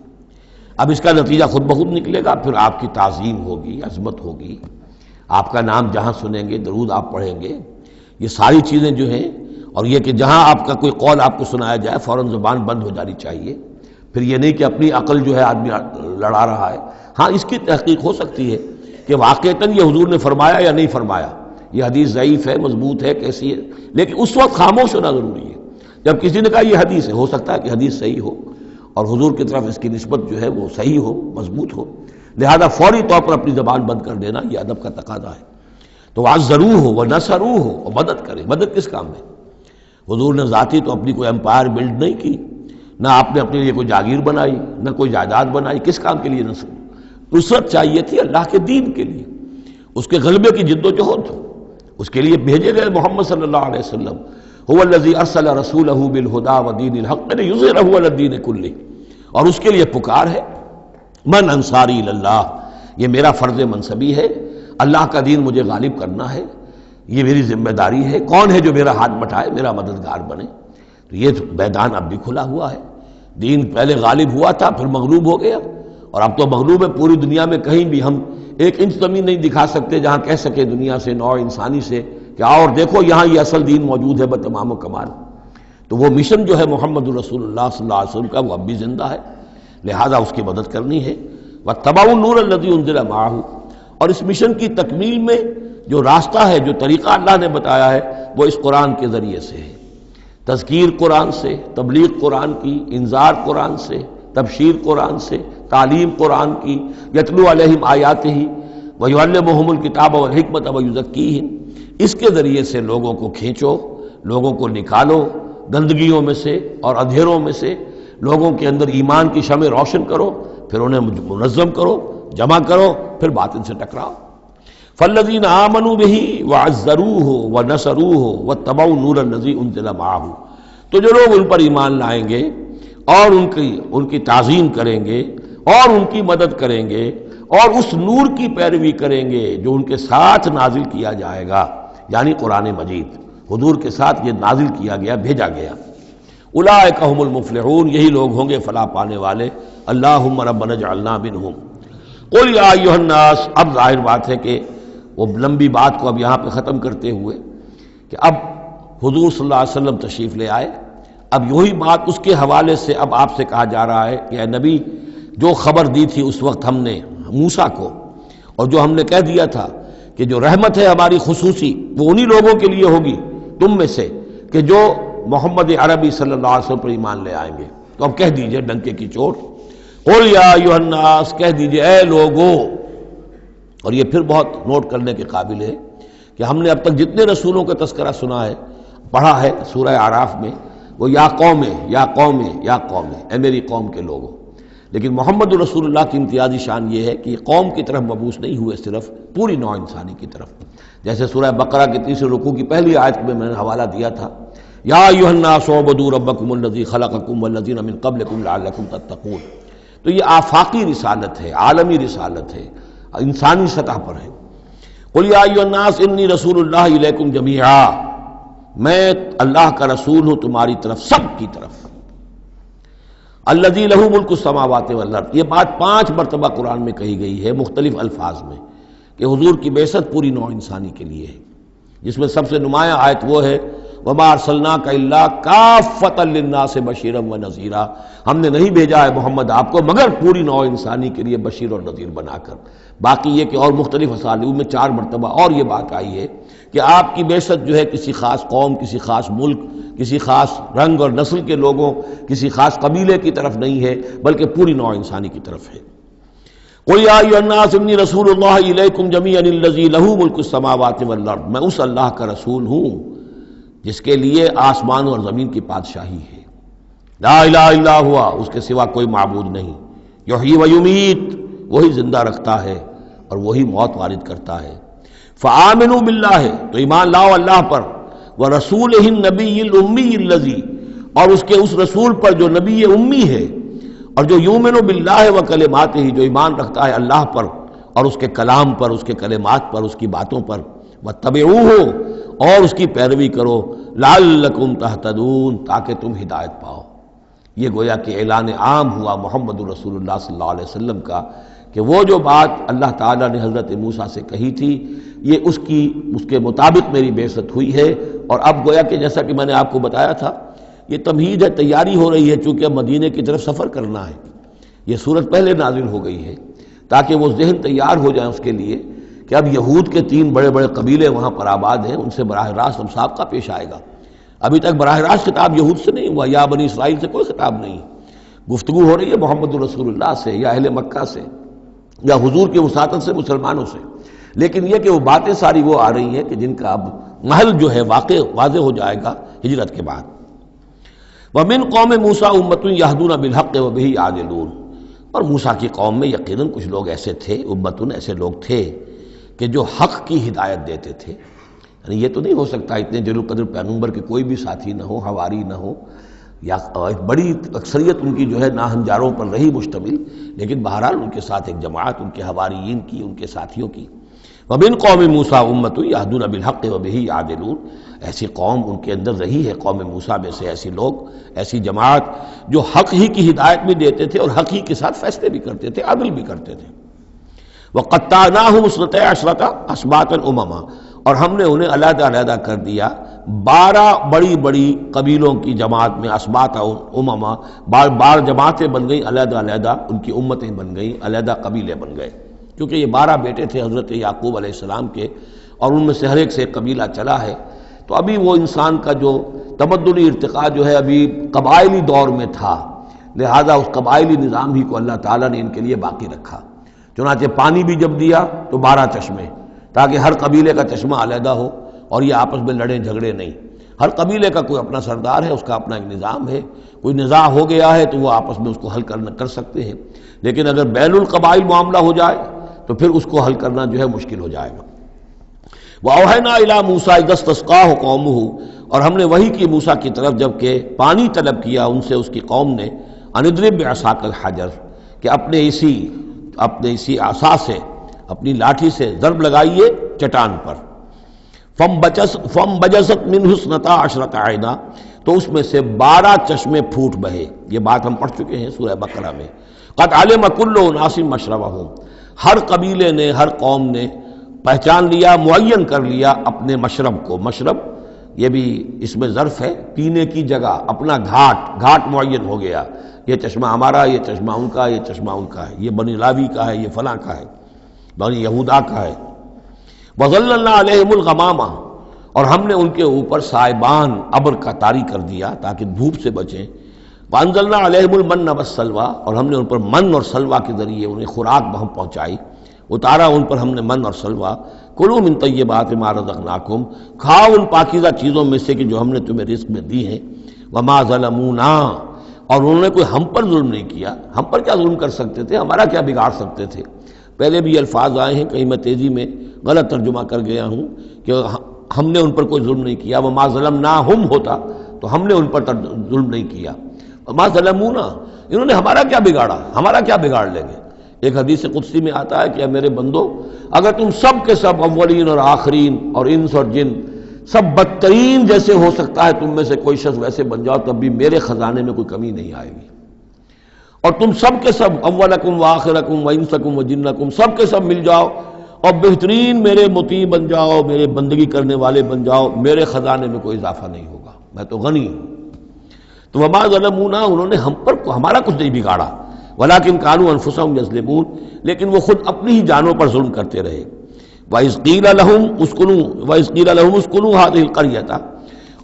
اب اس کا نتیجہ خود بخود نکلے گا، پھر آپ کی تعظیم ہوگی، عظمت ہوگی، آپ کا نام جہاں سنیں گے، درود آپ پڑھیں گے، یہ ساری چیزیں جو ہیں، اور یہ کہ جہاں آپ کا کوئی قول آپ کو سنایا جائے فوراً زبان بند ہو جانی چاہیے۔ پھر یہ نہیں کہ اپنی عقل جو ہے آدمی لڑا رہا ہے، ہاں اس کی تحقیق ہو سکتی ہے کہ واقعتاً یہ حضور نے فرمایا یا نہیں فرمایا، یہ حدیث ضعیف ہے، مضبوط ہے، کیسی ہے، لیکن اس وقت خاموش ہونا ضروری ہے۔ جب کسی نے کہا یہ حدیث ہے، ہو سکتا ہے کہ حدیث صحیح ہو اور حضور کی طرف اس کی نسبت جو ہے وہ صحیح ہو، مضبوط ہو، لہذا فوری طور پر اپنی زبان بند کر دینا یہ ادب کا تقاضا ہے۔ تو وعزروہ ہو ونصروہ ہو، اور مدد کرے۔ مدد کس کام میں؟ حضور نے ذاتی تو اپنی کوئی امپائر بلڈ نہیں کی، نہ آپ نے اپنے لیے کوئی جاگیر بنائی، نہ کوئی جائیداد بنائی، کس کام کے لیے نصرت چاہیے تھی اللہ کے دین کے لیے، اس کے غلبے کی جد و جہد، اس کے لیے بھیجے گئے محمد صلی اللہ علیہ وسلم، هو الذی ارسل رسولہ بالہدی ودین الحق لیظہرہ علی الدین کلہ، اور اس کے لیے پکار ہے من انصاری اللہ، یہ میرا فرض منصبی ہے، اللہ کا دین مجھے غالب کرنا ہے، یہ میری ذمہ داری ہے، کون ہے جو میرا ہاتھ بٹھائے، میرا مددگار بنے۔ تو یہ میدان اب بھی کھلا ہوا ہے، دین پہلے غالب ہوا تھا پھر مغلوب ہو گیا، اور اب تو مغلوب ہے پوری دنیا میں، کہیں بھی ہم ایک انچ زمین نہیں دکھا سکتے جہاں کہہ سکے دنیا سے، نوع انسانی سے کہ آؤ اور دیکھو یہاں یہ اصل دین موجود ہے بتمام و کمال۔ تو وہ مشن جو ہے محمد رسول اللہ صلی اللہ علیہ وسلم کا، وہ اب بھی زندہ ہے، لہذا اس کی مدد کرنی ہے۔ واتبعوا النور الذی انزل معہ، اور اس مشن کی تکمیل میں جو راستہ ہے، جو طریقہ اللہ نے بتایا ہے، وہ اس قرآن کے ذریعے سے ہے، تذکیر قرآن سے، تبلیغ قرآن کی، انذار قرآن سے، تبشیر قرآن سے، تعلیم قرآن کی، یتلو علیہم آیاتہ ویعلمہم الکتاب والحکمۃ ویزکیہم، اس کے ذریعے سے لوگوں کو کھینچو، لوگوں کو نکالو گندگیوں میں سے اور اندھیروں میں سے، لوگوں کے اندر ایمان کی شمع روشن کرو، پھر انہیں منظم کرو، جمع کرو، پھر باطل سے ٹکراؤ۔ فالذین آمنوا بہ وعزروہ ونصروہ واتبعوا النور الذی انزل معہ، تو جو لوگ ان پر ایمان لائیں گے اور ان کی تعظیم کریں گے اور ان کی مدد کریں گے اور اس نور کی پیروی کریں گے جو ان کے ساتھ نازل کیا جائے گا، یعنی قرآن مجید حضور کے ساتھ یہ نازل کیا گیا، بھیجا گیا۔ اولئک ھم المفلحون، یہی لوگ ہوں گے فلاح پانے والے۔ اللہم ربنا اجعلنا منہم۔ قل یا ایھا الناس، اب ظاہر بات ہے کہ وہ لمبی بات کو اب یہاں پہ ختم کرتے ہوئے کہ اب حضور صلی اللہ علیہ وسلم تشریف لے آئے، اب یہی بات اس کے حوالے سے اب آپ سے کہا جا رہا ہے کہ اے نبی، جو خبر دی تھی اس وقت ہم نے موسیٰ کو، اور جو ہم نے کہہ دیا تھا کہ جو رحمت ہے ہماری خصوصی وہ انہی لوگوں کے لیے ہوگی تم میں سے کہ جو محمد عربی صلی اللہ علیہ وسلم پر ایمان لے آئیں گے۔ تو اب کہہ دیجئے ڈنکے کی چوٹ، قل یا ایھا الناس، کہہ دیجئے اے لوگو۔ اور یہ پھر بہت نوٹ کرنے کے قابل ہے کہ ہم نے اب تک جتنے رسولوں کا تذکرہ سنا ہے، پڑھا ہے سورہ اعراف میں، وہ یا قوم یا قوم یا قوم، اے میری قوم کے لوگوں۔ لیکن محمد رسول اللہ کی امتیازی شان یہ ہے کہ یہ قوم کی طرف مبعوث نہیں ہوئے، صرف پوری نوع انسانی کی طرف۔ جیسے سورہ بقرہ کے تیسرے رکوع کی پہلی آیت میں نے حوالہ دیا تھا، یا ایھا الناس اعبدوا ربکم الذی خلقکم والذین من قبلکم لعلکم تتقون۔ تو یہ آفاقی رسالت ہے، عالمی رسالت ہے، انسانی سطح پر ہے۔ قل یا ایھا الناس انی رسول اللہ الیکم جمیعا، میں اللہ کا رسول ہوں تمہاری طرف، سب کی طرف۔ الذی لہ ملک السماوات والارض، یہ بات 5 مرتبہ قرآن میں کہی گئی ہے مختلف الفاظ میں کہ حضور کی بعثت پوری نوع انسانی کے لیے ہے، جس میں سب سے نمایاں آیت وہ ہے وما ارسلناک الا کافۃ للناس بشیرا ونذیرا، ہم نے نہیں بھیجا ہے محمد آپ کو مگر پوری نوع انسانی کے لیے بشیر اور نذیر بنا کر۔ باقی یہ کہ اور مختلف اسالیب میں 4 مرتبہ اور یہ بات آئی ہے کہ آپ کی بعثت جو ہے کسی خاص قوم، کسی خاص ملک، کسی خاص رنگ اور نسل کے لوگوں، کسی خاص قبیلے کی طرف نہیں ہے، بلکہ پوری نوع انسانی کی طرف ہے۔ قل یا ایھا الناس انی رسول اللہ الیکم جمیعا الذی لہ ملک السماوات والارض، میں اس اللہ کا رسول ہوں جس کے لیے آسمان اور زمین کی بادشاہی ہے۔ لا الہ الا ہوا، اس کے سوا کوئی معبود نہیں۔ یحیی و یمیت، وہی زندہ رکھتا ہے اور وہی موت وارد کرتا ہے۔ فآمنوا باللہ، تو ایمان لاؤ اللہ پر، ورسولہ النبی الامی الذی، اور اس کے اس رسول پر جو نبی امی ہے، اور جو یؤمن باللہ وکلماتہ، جو ایمان رکھتا ہے اللہ پر اور اس کے کلام پر، اس کے کلمات پر، اس کی باتوں پر، واتبعوہ، اور اس کی پیروی کرو، لعلکم تہتدون، تاکہ تم ہدایت پاؤ۔ یہ گویا کہ اعلان عام ہوا محمد رسول اللہ صلی اللہ علیہ وسلم کا کہ وہ جو بات اللہ تعالیٰ نے حضرت موسیٰ سے کہی تھی، یہ اس کے مطابق میری بعثت ہوئی ہے۔ اور اب گویا کہ جیسا کہ میں نے آپ کو بتایا تھا، یہ تمہید ہے، تیاری ہو رہی ہے، چونکہ اب مدینے کی طرف سفر کرنا ہے۔ یہ صورت پہلے نازل ہو گئی ہے تاکہ وہ ذہن تیار ہو جائے اس کے لیے کہ اب یہود کے 3 بڑے بڑے قبیلے وہاں پر آباد ہیں، ان سے براہ راست اب سابقہ پیش آئے گا۔ ابھی تک براہ راست خطاب یہود سے نہیں ہوا، یا بنی اسرائیل سے کوئی خطاب نہیں، گفتگو ہو رہی ہے محمد رسول اللہ سے یا اہل مکہ سے یا حضور کی وساطت سے مسلمانوں سے۔ لیکن یہ کہ وہ باتیں ساری وہ آ رہی ہیں کہ جن کا اب محل جو ہے واضح ہو جائے گا ہجرت کے بعد۔ وَمِن قوم موسیٰ أُمَّةٌ يَهْدُونَ بِالْحَقِّ وَبِهِ يَعْدِلُونَ، اور موسیٰ کی قوم میں یقیناً کچھ لوگ ایسے تھے، امتن ایسے لوگ تھے کہ جو حق کی ہدایت دیتے تھے۔ یعنی یہ تو نہیں ہو سکتا اتنے جلیل القدر پیغمبر کے کوئی بھی ساتھی نہ ہو، حواری نہ ہو، یا بڑی اکثریت ان کی جو ہے ناہنجاروں پر رہی مشتمل، لیکن بہرحال ان کے ساتھ ایک جماعت ان کے حواریین کی، ان کے ساتھیوں کی۔ وَمِن قوم موسیٰ أُمَّةٌ يَهْدُونَ بِالْحَقِّ وَبِهِ يَعْدِلُونَ، ایسی قوم ان کے اندر رہی ہے، قوم موسیٰ میں سے ایسی لوگ، ایسی جماعت جو حق ہی کی ہدایت بھی دیتے تھے اور حق ہی کے ساتھ فیصلے بھی کرتے تھے، عدل بھی کرتے تھے۔ وَقَطَّعْنَاهُمْ اثْنَتَيْ عَشْرَةَ أَسْبَاطًا أُمَمًا، اور ہم نے انہیں علیحدہ علیحدہ کر دیا 12 بڑی بڑی قبیلوں کی جماعت میں، اسباط امما، بار جماعتیں بن گئیں علیحدہ علیحدہ، ان کی امتیں بن گئیں، علیحدہ قبیلے بن گئے، کیونکہ یہ 12 بیٹے تھے حضرت یعقوب علیہ السلام کے، اور ان میں سے ہر ایک سے ایک قبیلہ چلا ہے۔ تو ابھی وہ انسان کا جو تمدنی ارتقاء جو ہے ابھی قبائلی دور میں تھا، لہذا اس قبائلی نظام ہی کو اللہ تعالیٰ نے ان کے لیے باقی رکھا۔ چنانچہ پانی بھی جب دیا تو 12 چشمے، تاکہ ہر قبیلے کا چشمہ علیحدہ ہو اور یہ آپس میں لڑیں جھگڑے نہیں۔ ہر قبیلے کا کوئی اپنا سردار ہے، اس کا اپنا ایک نظام ہے، کوئی نزاع ہو گیا ہے تو وہ آپس میں اس کو حل کر سکتے ہیں، لیکن اگر بین القبائل معاملہ ہو جائے تو پھر اس کو حل کرنا جو ہے مشکل ہو جائے گا۔ وَأَوْحَيْنَا إِلَىٰ مُوسَىٰ إِذِ اسْتَسْقَاهُ قَوْمُهُ، اور ہم نے وحی کی موسیٰ کی طرف جب کہ پانی طلب کیا ان سے اس کی قوم نے، أَنِ اضْرِب بِعَصَاكَ الْحَجَرَ، کہ اپنے اسی عصا سے، اپنی لاٹھی سے ضرب لگائیے چٹان پر۔ فَانْبَجَسَتْ مِنْهُ اثْنَتَا عَشْرَةَ عَيْنًا، تو اس میں سے 12 چشمے پھوٹ بہے۔ یہ بات ہم پڑھ چکے ہیں سورہ بقرہ میں۔ قَدْ عَلِمَ كُلُّ أُنَاسٍ مَشْرَبَهُمْ، ہر قبیلے نے، ہر قوم نے پہچان لیا، معین کر لیا اپنے مشرب کو۔ مشرب یہ بھی اس میں ظرف ہے، پینے کی جگہ، اپنا گھاٹ معین ہو گیا، یہ چشمہ ہمارا، یہ چشمہ ان کا، یہ چشمہ ان کا ہے، یہ بنی لاوی کا ہے، یہ فلاں کا ہے، بنی یہودا کا ہے۔ وَظَلَّلْنَا عَلَيْهِمُ الْغَمَامَ، اور ہم نے ان کے اوپر سائبان ابر کا طاری کر دیا تاکہ دھوپ سے بچیں. وانزلنا علیہم المن والسلویٰ، اور ہم نے ان پر من اور سلویٰ کے ذریعے انہیں خوراک بہم پہنچائی. اتارا ان پر ہم نے من اور سلویٰ. کلوا من طیبات ما رزقناکم، کھاؤ ان پاکیزہ چیزوں میں سے کہ جو ہم نے تمہیں رزق میں دی ہیں. وما ظلمونا، اور انہوں نے کوئی ہم پر ظلم نہیں کیا. ہم پر کیا ظلم کر سکتے تھے، ہمارا کیا بگاڑ سکتے تھے. پہلے بھی یہ الفاظ آئے ہیں، کہیں میں تیزی میں غلط ترجمہ کر گیا ہوں کہ ہم نے ان پر کوئی ظلم نہیں کیا. وما ظلمناہم ہوتا تو ہم نے ان پر ظلم نہیں کیا. وما ظلمونا، انہوں نے ہمارا کیا بگاڑا، ہمارا کیا بگاڑ لیں گے. ایک حدیث قدسی میں آتا ہے کہ اے میرے بندو، اگر تم سب کے سب اولین اور آخرین اور انس اور جن سب بدترین جیسے ہو سکتا ہے تم میں سے کوئی شخص ویسے بن جاؤ، تب بھی میرے خزانے میں کوئی کمی نہیں آئے گی. اور تم سب کے سب اولکم وآخرکم وانسکم وجنکم سب کے سب مل جاؤ اور بہترین میرے مطیع بن جاؤ، میرے بندگی کرنے والے بن جاؤ، میرے خزانے میں کوئی اضافہ نہیں ہوگا، میں تو غنی ہوں. تو وما ظلمونا، انہوں نے ہم پر ہمارا کچھ نہیں بگاڑا. ولکن کانوا انفسہم یظلمون، لیکن وہ خود اپنی ہی جانوں پر ظلم کرتے رہے. وَإِذْ قِيلَ لَهُمُ اسْكُنُوا هَٰذِهِ الْقَرْيَةَ،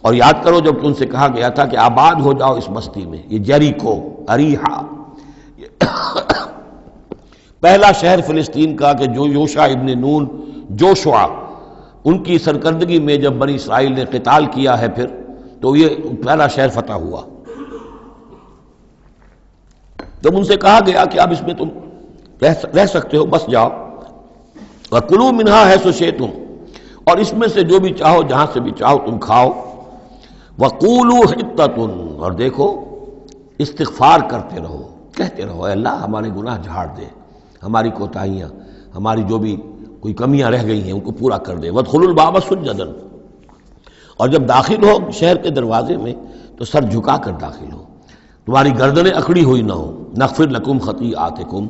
اور یاد کرو جب کہ ان سے کہا گیا تھا کہ آباد ہو جاؤ اس بستی میں. یہ جیریکو، اریحا، پہلا شہر فلسطین کا کہ جو یوشع ابن نون جوشع ان کی سرکردگی میں جب بنی اسرائیل نے قتال کیا ہے پھر، تو یہ پہلا شہر فتح ہوا. جب ان سے کہا گیا کہ اب اس میں تم رہ سکتے ہو، بس جاؤ. وَكُلُوا مِنْهَا حَيْثُ شِئْتُمْ، اور اس میں سے جو بھی چاہو، جہاں سے بھی چاہو تم کھاؤ. وَقُولُوا حِطَّةٌ، اور دیکھو استغفار کرتے رہو، کہتے رہو اے اللہ ہمارے گناہ جھاڑ دے، ہماری کوتاہیاں، ہماری جو بھی کوئی کمیاں رہ گئی ہیں ان کو پورا کر دے. وَادْخُلُوا الْبَابَ سُجَّدًا، اور جب داخل ہو شہر کے دروازے میں تو سر جھکا کر داخل ہو، تمہاری گردنیں اکڑی ہوئی نہ ہو. نغفر لکم خطیئاتکم،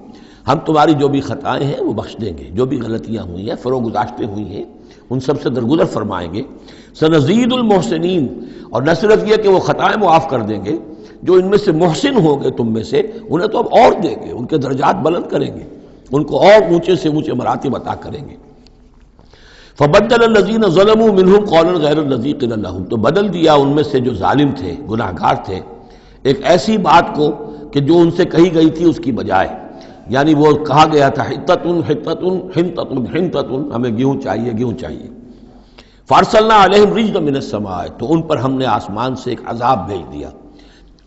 ہم تمہاری جو بھی خطائیں ہیں وہ بخش دیں گے، جو بھی غلطیاں ہوئی ہیں فروغ گزاشتیں ہوئی ہیں ان سب سے درگزر فرمائیں گے. سنزید المحسنین، اور نہ صرف یہ کہ وہ خطائیں معاف کر دیں گے، جو ان میں سے محسن ہوں گے تم میں سے انہیں تو اب اور دیں گے، ان کے درجات بلند کریں گے، ان کو اور اونچے سے اونچے مراتب عطا کریں گے. فبدل الذین ظلموا منہم قولا غیر الذی قیل لہم، تو بدل دیا ان میں سے جو ظالم تھے، گناہ گار تھے، ایک ایسی بات کو کہ جو ان سے کہی گئی تھی اس کی بجائے. یعنی وہ کہا گیا تھا حطتن حطتن حنطتن حنطتن، ہمیں گیہوں چاہیے گیہوں چاہیے. فارسلنا علیہم رجزا من السماء، تو ان پر ہم نے آسمان سے ایک عذاب بھیج دیا.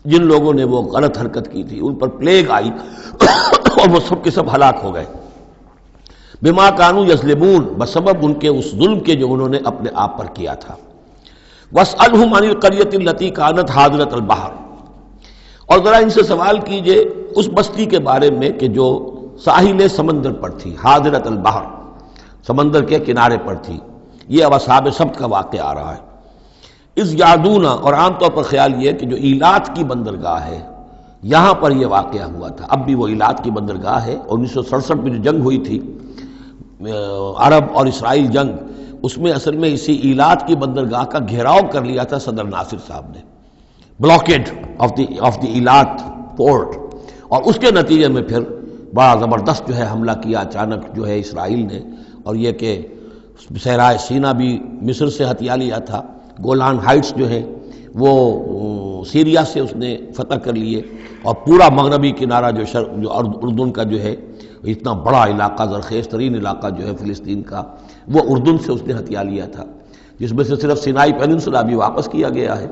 جن لوگوں نے وہ غلط حرکت کی تھی ان پر پلیگ آئی اور وہ سب کے سب ہلاک ہو گئے. بما کانوا یظلمون، بسبب ان کے اس ظلم کے جو انہوں نے اپنے آپ پر کیا تھا. واسألہم عن القریۃ التی کانت حاضرۃ البحر، اور ذرا ان سے سوال کیجئے اس بستی کے بارے میں کہ جو ساحل سمندر پر تھی، حاضرۃ البحر، سمندر کے کنارے پر تھی. یہ اب اصحاب سبت کا واقعہ آ رہا ہے. اس یادونا، اور عام طور پر خیال یہ کہ جو ایلات کی بندرگاہ ہے یہاں پر یہ واقعہ ہوا تھا. اب بھی وہ ایلات کی بندرگاہ ہے. 1967 میں جو جنگ ہوئی تھی عرب اور اسرائیل جنگ، اس میں اصل میں اسی ایلات کی بندرگاہ کا گھیراؤ کر لیا تھا صدر ناصر صاحب نے، بلاکیڈ آف دی ایلات پورٹ، اور اس کے نتیجے میں پھر بڑا زبردست جو ہے حملہ کیا اچانک جو ہے اسرائیل نے. اور یہ کہ صحرائے سینا بھی مصر سے ہتھیا لیا تھا، گولان ہائٹس جو ہیں وہ سیریا سے اس نے فتح کر لیے، اور پورا مغربی کنارہ جو اردن کا جو ہے اتنا بڑا علاقہ، زرخیز ترین علاقہ جو ہے فلسطین کا، وہ اردن سے اس نے ہتھیا لیا تھا، جس میں سے صرف سینائی پیننسولا بھی واپس کیا گیا ہے.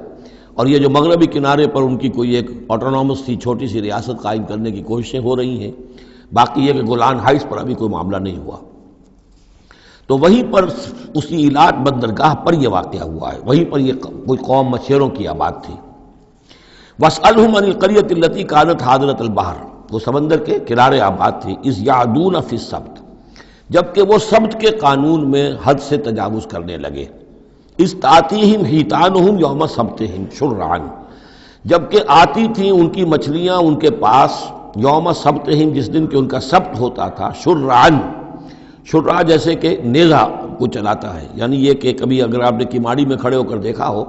اور یہ جو مغربی کنارے پر ان کی کوئی ایک آٹونومس سی چھوٹی سی ریاست قائم کرنے کی کوششیں ہو رہی ہیں. باقی یہ کہ گولان ہائٹس پر ابھی کوئی معاملہ نہیں ہوا. تو وہیں پر اسی ایلات بندرگاہ پر یہ واقعہ ہوا ہے، وہیں پر یہ کوئی قوم مچھیروں کی آباد تھی. واسألہم عن القریۃ التی کانت حاضرۃ البحر، وہ سمندر کے کنارے آباد تھی. اذ یعدون فی السبت، جبکہ وہ سبت کے قانون میں حد سے تجاوز کرنے لگے. اذ تأتیہم حیتانہم یوم سبتہم شرعا، جبکہ آتی تھیں ان کی مچھلیاں ان کے پاس یوم سبتہم، جس دن کہ ان کا سبت ہوتا تھا، شرعا، شرع جیسے کہ نیزہ کو چلاتا ہے. یعنی یہ کہ کبھی اگر آپ نے کماڑی میں کھڑے ہو کر دیکھا ہو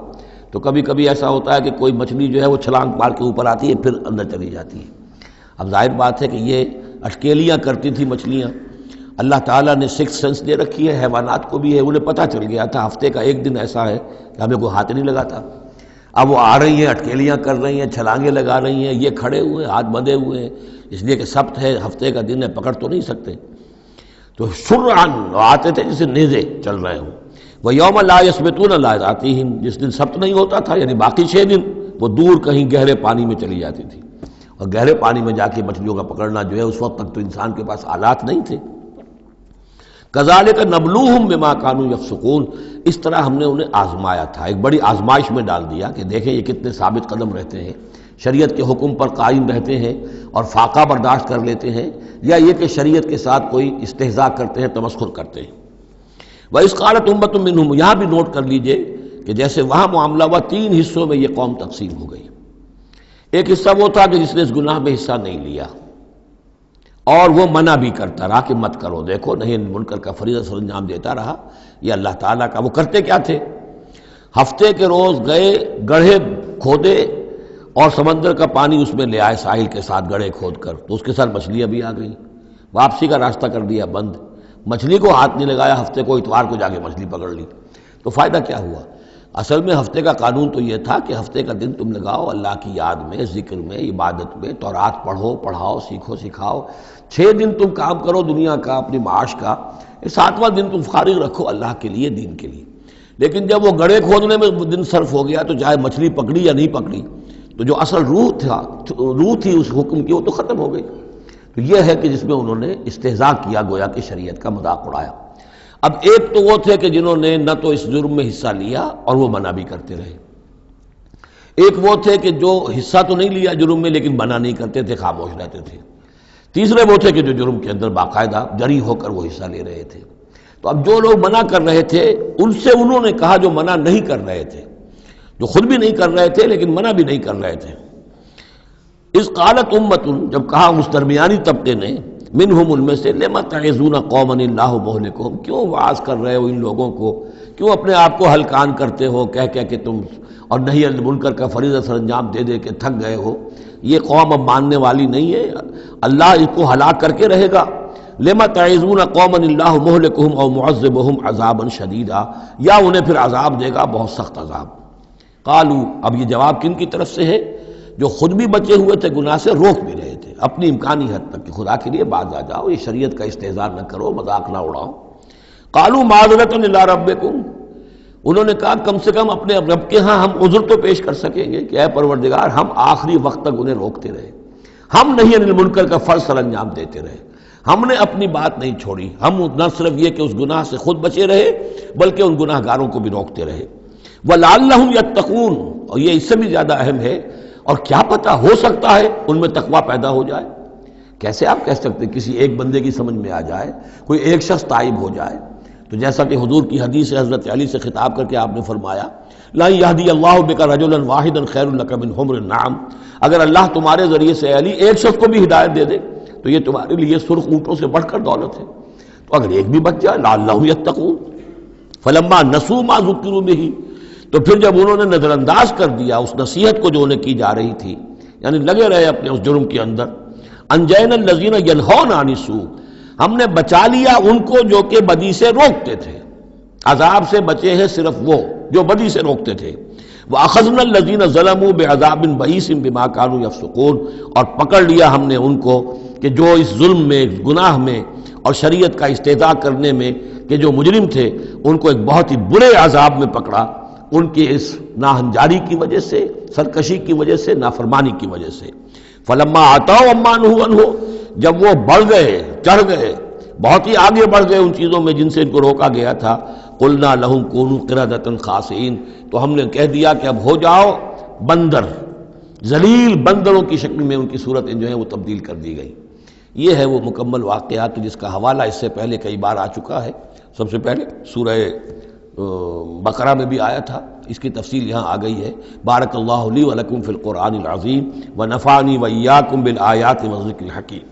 تو کبھی کبھی ایسا ہوتا ہے کہ کوئی مچھلی جو ہے وہ چھلانگ مار کے اوپر آتی ہے پھر اندر چلی جاتی ہے. اب ظاہر بات ہے کہ یہ اٹکیلیاں کرتی تھی مچھلیاں، اللہ تعالیٰ نے سکس سینس دے رکھی ہے، حیوانات کو بھی ہے، انہیں پتہ چل گیا تھا ہفتے کا ایک دن ایسا ہے کہ ہمیں کوئی ہاتھ نہیں لگاتا. اب وہ آ رہی ہیں، اٹکیلیاں کر رہی ہیں، چھلانگیں لگا رہی ہیں، یہ کھڑے ہوئے ہیں، ہاتھ بندھے ہوئے ہیں، اس لیے کہ سبت ہے، ہفتے کا دن ہے، پکڑ تو نہیں سکتے. تو شرعاً آتے تھے جسے نیزے چل رہے ہوں. وہ یوم لا یثبتون لا یاتیہم، جس دن سبت نہیں ہوتا تھا یعنی باقی 6 دن وہ دور کہیں گہرے پانی میں چلی جاتی تھی، اور گہرے پانی میں جا کے مچھلیوں کا پکڑنا جو ہے اس وقت تک تو انسان کے پاس آلات نہیں تھے. کذالک نبلوہم بما کانوا یفسقون، اس طرح ہم نے انہیں آزمایا تھا، ایک بڑی آزمائش میں ڈال دیا کہ دیکھیں یہ کتنے ثابت قدم رہتے ہیں، شریعت کے حکم پر قائم رہتے ہیں اور فاقہ برداشت کر لیتے ہیں، یا یہ کہ شریعت کے ساتھ کوئی استہزاء کرتے ہیں، تمسخر کرتے ہیں. وَإِذْ قَالَتْ أُمَّةٌ مِّنْهُمْ، یہاں بھی نوٹ کر لیجئے کہ جیسے وہاں معاملہ ہوا 3 حصوں میں یہ قوم تقسیم ہو گئی. ایک حصہ وہ تھا کہ جس نے اس گناہ میں حصہ نہیں لیا اور وہ منع بھی کرتا رہا کہ مت کرو، دیکھو نہیں منکر کا فریضہ سر انجام دیتا رہا. یہ اللہ تعالیٰ کا، وہ کرتے کیا تھے؟ ہفتے کے روز گئے، گڑھے کھودے اور سمندر کا پانی اس میں لے آئے ساحل کے ساتھ گڑھے کھود کر، تو اس کے ساتھ مچھلیاں بھی آ گئیں، واپسی کا راستہ کر دیا بند. مچھلی کو ہاتھ نہیں لگایا، ہفتے کو اتوار کو جا کے مچھلی پکڑ لی. تو فائدہ کیا ہوا؟ اصل میں ہفتے کا قانون تو یہ تھا کہ ہفتے کا دن تم لگاؤ اللہ کی یاد میں، ذکر میں، عبادت میں، تورات پڑھو، پڑھاؤ، سیکھو، سکھاؤ. 6 دن تم کام کرو دنیا کا، اپنی معاش کا، 7واں دن تم فارغ رکھو اللہ کے لیے، دین کے لیے. لیکن جب وہ گڑھے کھودنے میں دن صرف ہو گیا تو چاہے مچھلی پکڑی یا نہیں پکڑی، تو جو اصل روح تھی اس حکم کی وہ تو ختم ہو گئی. تو یہ ہے کہ جس میں انہوں نے استہزاء کیا، گویا کہ شریعت کا مذاق اڑایا. اب ایک تو وہ تھے کہ جنہوں نے نہ تو اس جرم میں حصہ لیا اور وہ منع بھی کرتے رہے. ایک وہ تھے کہ جو حصہ تو نہیں لیا جرم میں لیکن منع نہیں کرتے تھے، خاموش رہتے تھے. تیسرے وہ تھے کہ جو جرم کے اندر باقاعدہ جری ہو کر وہ حصہ لے رہے تھے. تو اب جو لوگ منع کر رہے تھے ان سے انہوں نے کہا جو منع نہیں کر رہے تھے، جو خود بھی نہیں کر رہے تھے لیکن منع بھی نہیں کر رہے تھے. اذ قالت امۃ، جب کہا اس درمیانی طبقے نے، منہم، ان میں سے، لما تعظون قوما اللہ مہلکہم، کیوں وعظ کر رہے ہو ان لوگوں کو، کیوں اپنے آپ کو ہلکان کرتے ہو کہہ کہہ کہ تم، اور نہی عن المنکر کا فریضہ سر انجام دے دے کے تھک گئے ہو. یہ قوم اب ماننے والی نہیں ہے، اللہ اس کو ہلاک کر کے رہے گا. لما تعظون قوما اللہ مہلکہم او معذبہم عذابا شدیدا، یا انہیں پھر عذاب دے گا بہت سخت عذاب. قالوا، اب یہ جواب کن کی طرف سے ہے؟ جو خود بھی بچے ہوئے تھے گناہ سے، روک بھی رہے تھے اپنی امکانی حد تک کہ خدا کے لیے باز آ جاؤ، یہ شریعت کا استہزاء نہ کرو، مذاق نہ اڑاؤ. قالوا معذرۃ الی ربکم، انہوں نے کہا کم سے کم اپنے رب کے ہاں ہم عذر تو پیش کر سکیں گے کہ اے پروردگار، ہم آخری وقت تک انہیں روکتے رہے، ہم نہیں عن المنکر کا فرض سر انجام دیتے رہے، ہم نے اپنی بات نہیں چھوڑی. ہم نہ صرف یہ کہ اس گناہ سے خود بچے رہے بلکہ ان گناہ گاروں کو بھی روکتے رہے. وَلَعَلَّهُمْ يَتَّقُونَ، اور یہ اس سے بھی زیادہ اہم ہے، اور کیا پتہ ہو سکتا ہے ان میں تقویٰ پیدا ہو جائے. کیسے آپ کہہ سکتے کسی ایک بندے کی سمجھ میں آ جائے، کوئی ایک شخص تائب ہو جائے؟ تو جیسا کہ حضور کی حدیث حضرت علی سے خطاب کر کے آپ نے فرمایا، لا یہدی اللہ بک رجلا واحدا خیر لک من حمر النعم، اگر اللہ تمہارے ذریعے سے علی ایک شخص کو بھی ہدایت دے دے تو یہ تمہارے لیے سرخ اونٹوں سے بڑھ کر دولت ہے. تو اگر ایک بھی بچ جائے، لعلہم یتقون. فلما نسوا ما ذکروا بہ، تو پھر جب انہوں نے نظر انداز کر دیا اس نصیحت کو جو انہیں کی جا رہی تھی، یعنی لگے رہے اپنے اس جرم کے اندر، انجینا الذین ینہون عن السوء، ہم نے بچا لیا ان کو جو کہ بدی سے روکتے تھے. عذاب سے بچے ہیں صرف وہ جو بدی سے روکتے تھے. وَأَخَذْنَا الَّذِينَ ظَلَمُوا بِعَذَابٍ بَئِيسٍ بِمَا كَانُوا يَفْسُقُونَ، اور پکڑ لیا ہم نے ان کو کہ جو اس ظلم میں، گناہ میں اور شریعت کا استہزاء کرنے میں کہ جو مجرم تھے، ان کو ایک بہت ہی برے عذاب میں پکڑا، ان کی اس ناہنجاری کی وجہ سے، سرکشی کی وجہ سے، نافرمانی کی وجہ سے. فلما عتوا عما نہوا عنہ، جب وہ بڑھ گئے، چڑھ گئے، بہت ہی آگے بڑھ گئے ان چیزوں میں جن سے ان کو روکا گیا تھا، قلنا لہم کونوا قردۃ خاسئین، تو ہم نے کہہ دیا کہ اب ہو جاؤ بندر، ذلیل بندروں کی شکل میں ان کی صورتیں جو ہیں وہ تبدیل کر دی گئی. یہ ہے وہ مکمل واقعات جس کا حوالہ اس سے پہلے کئی بار آ چکا ہے. سب سے پہلے سورہ بقرہ میں بھی آیا تھا، اس کی تفصیل یہاں آ گئی ہے. بارک اللہ لی و لکم فی القرآن العظیم و نفعنی و ایاکم بالآیات والذکر الحکیم.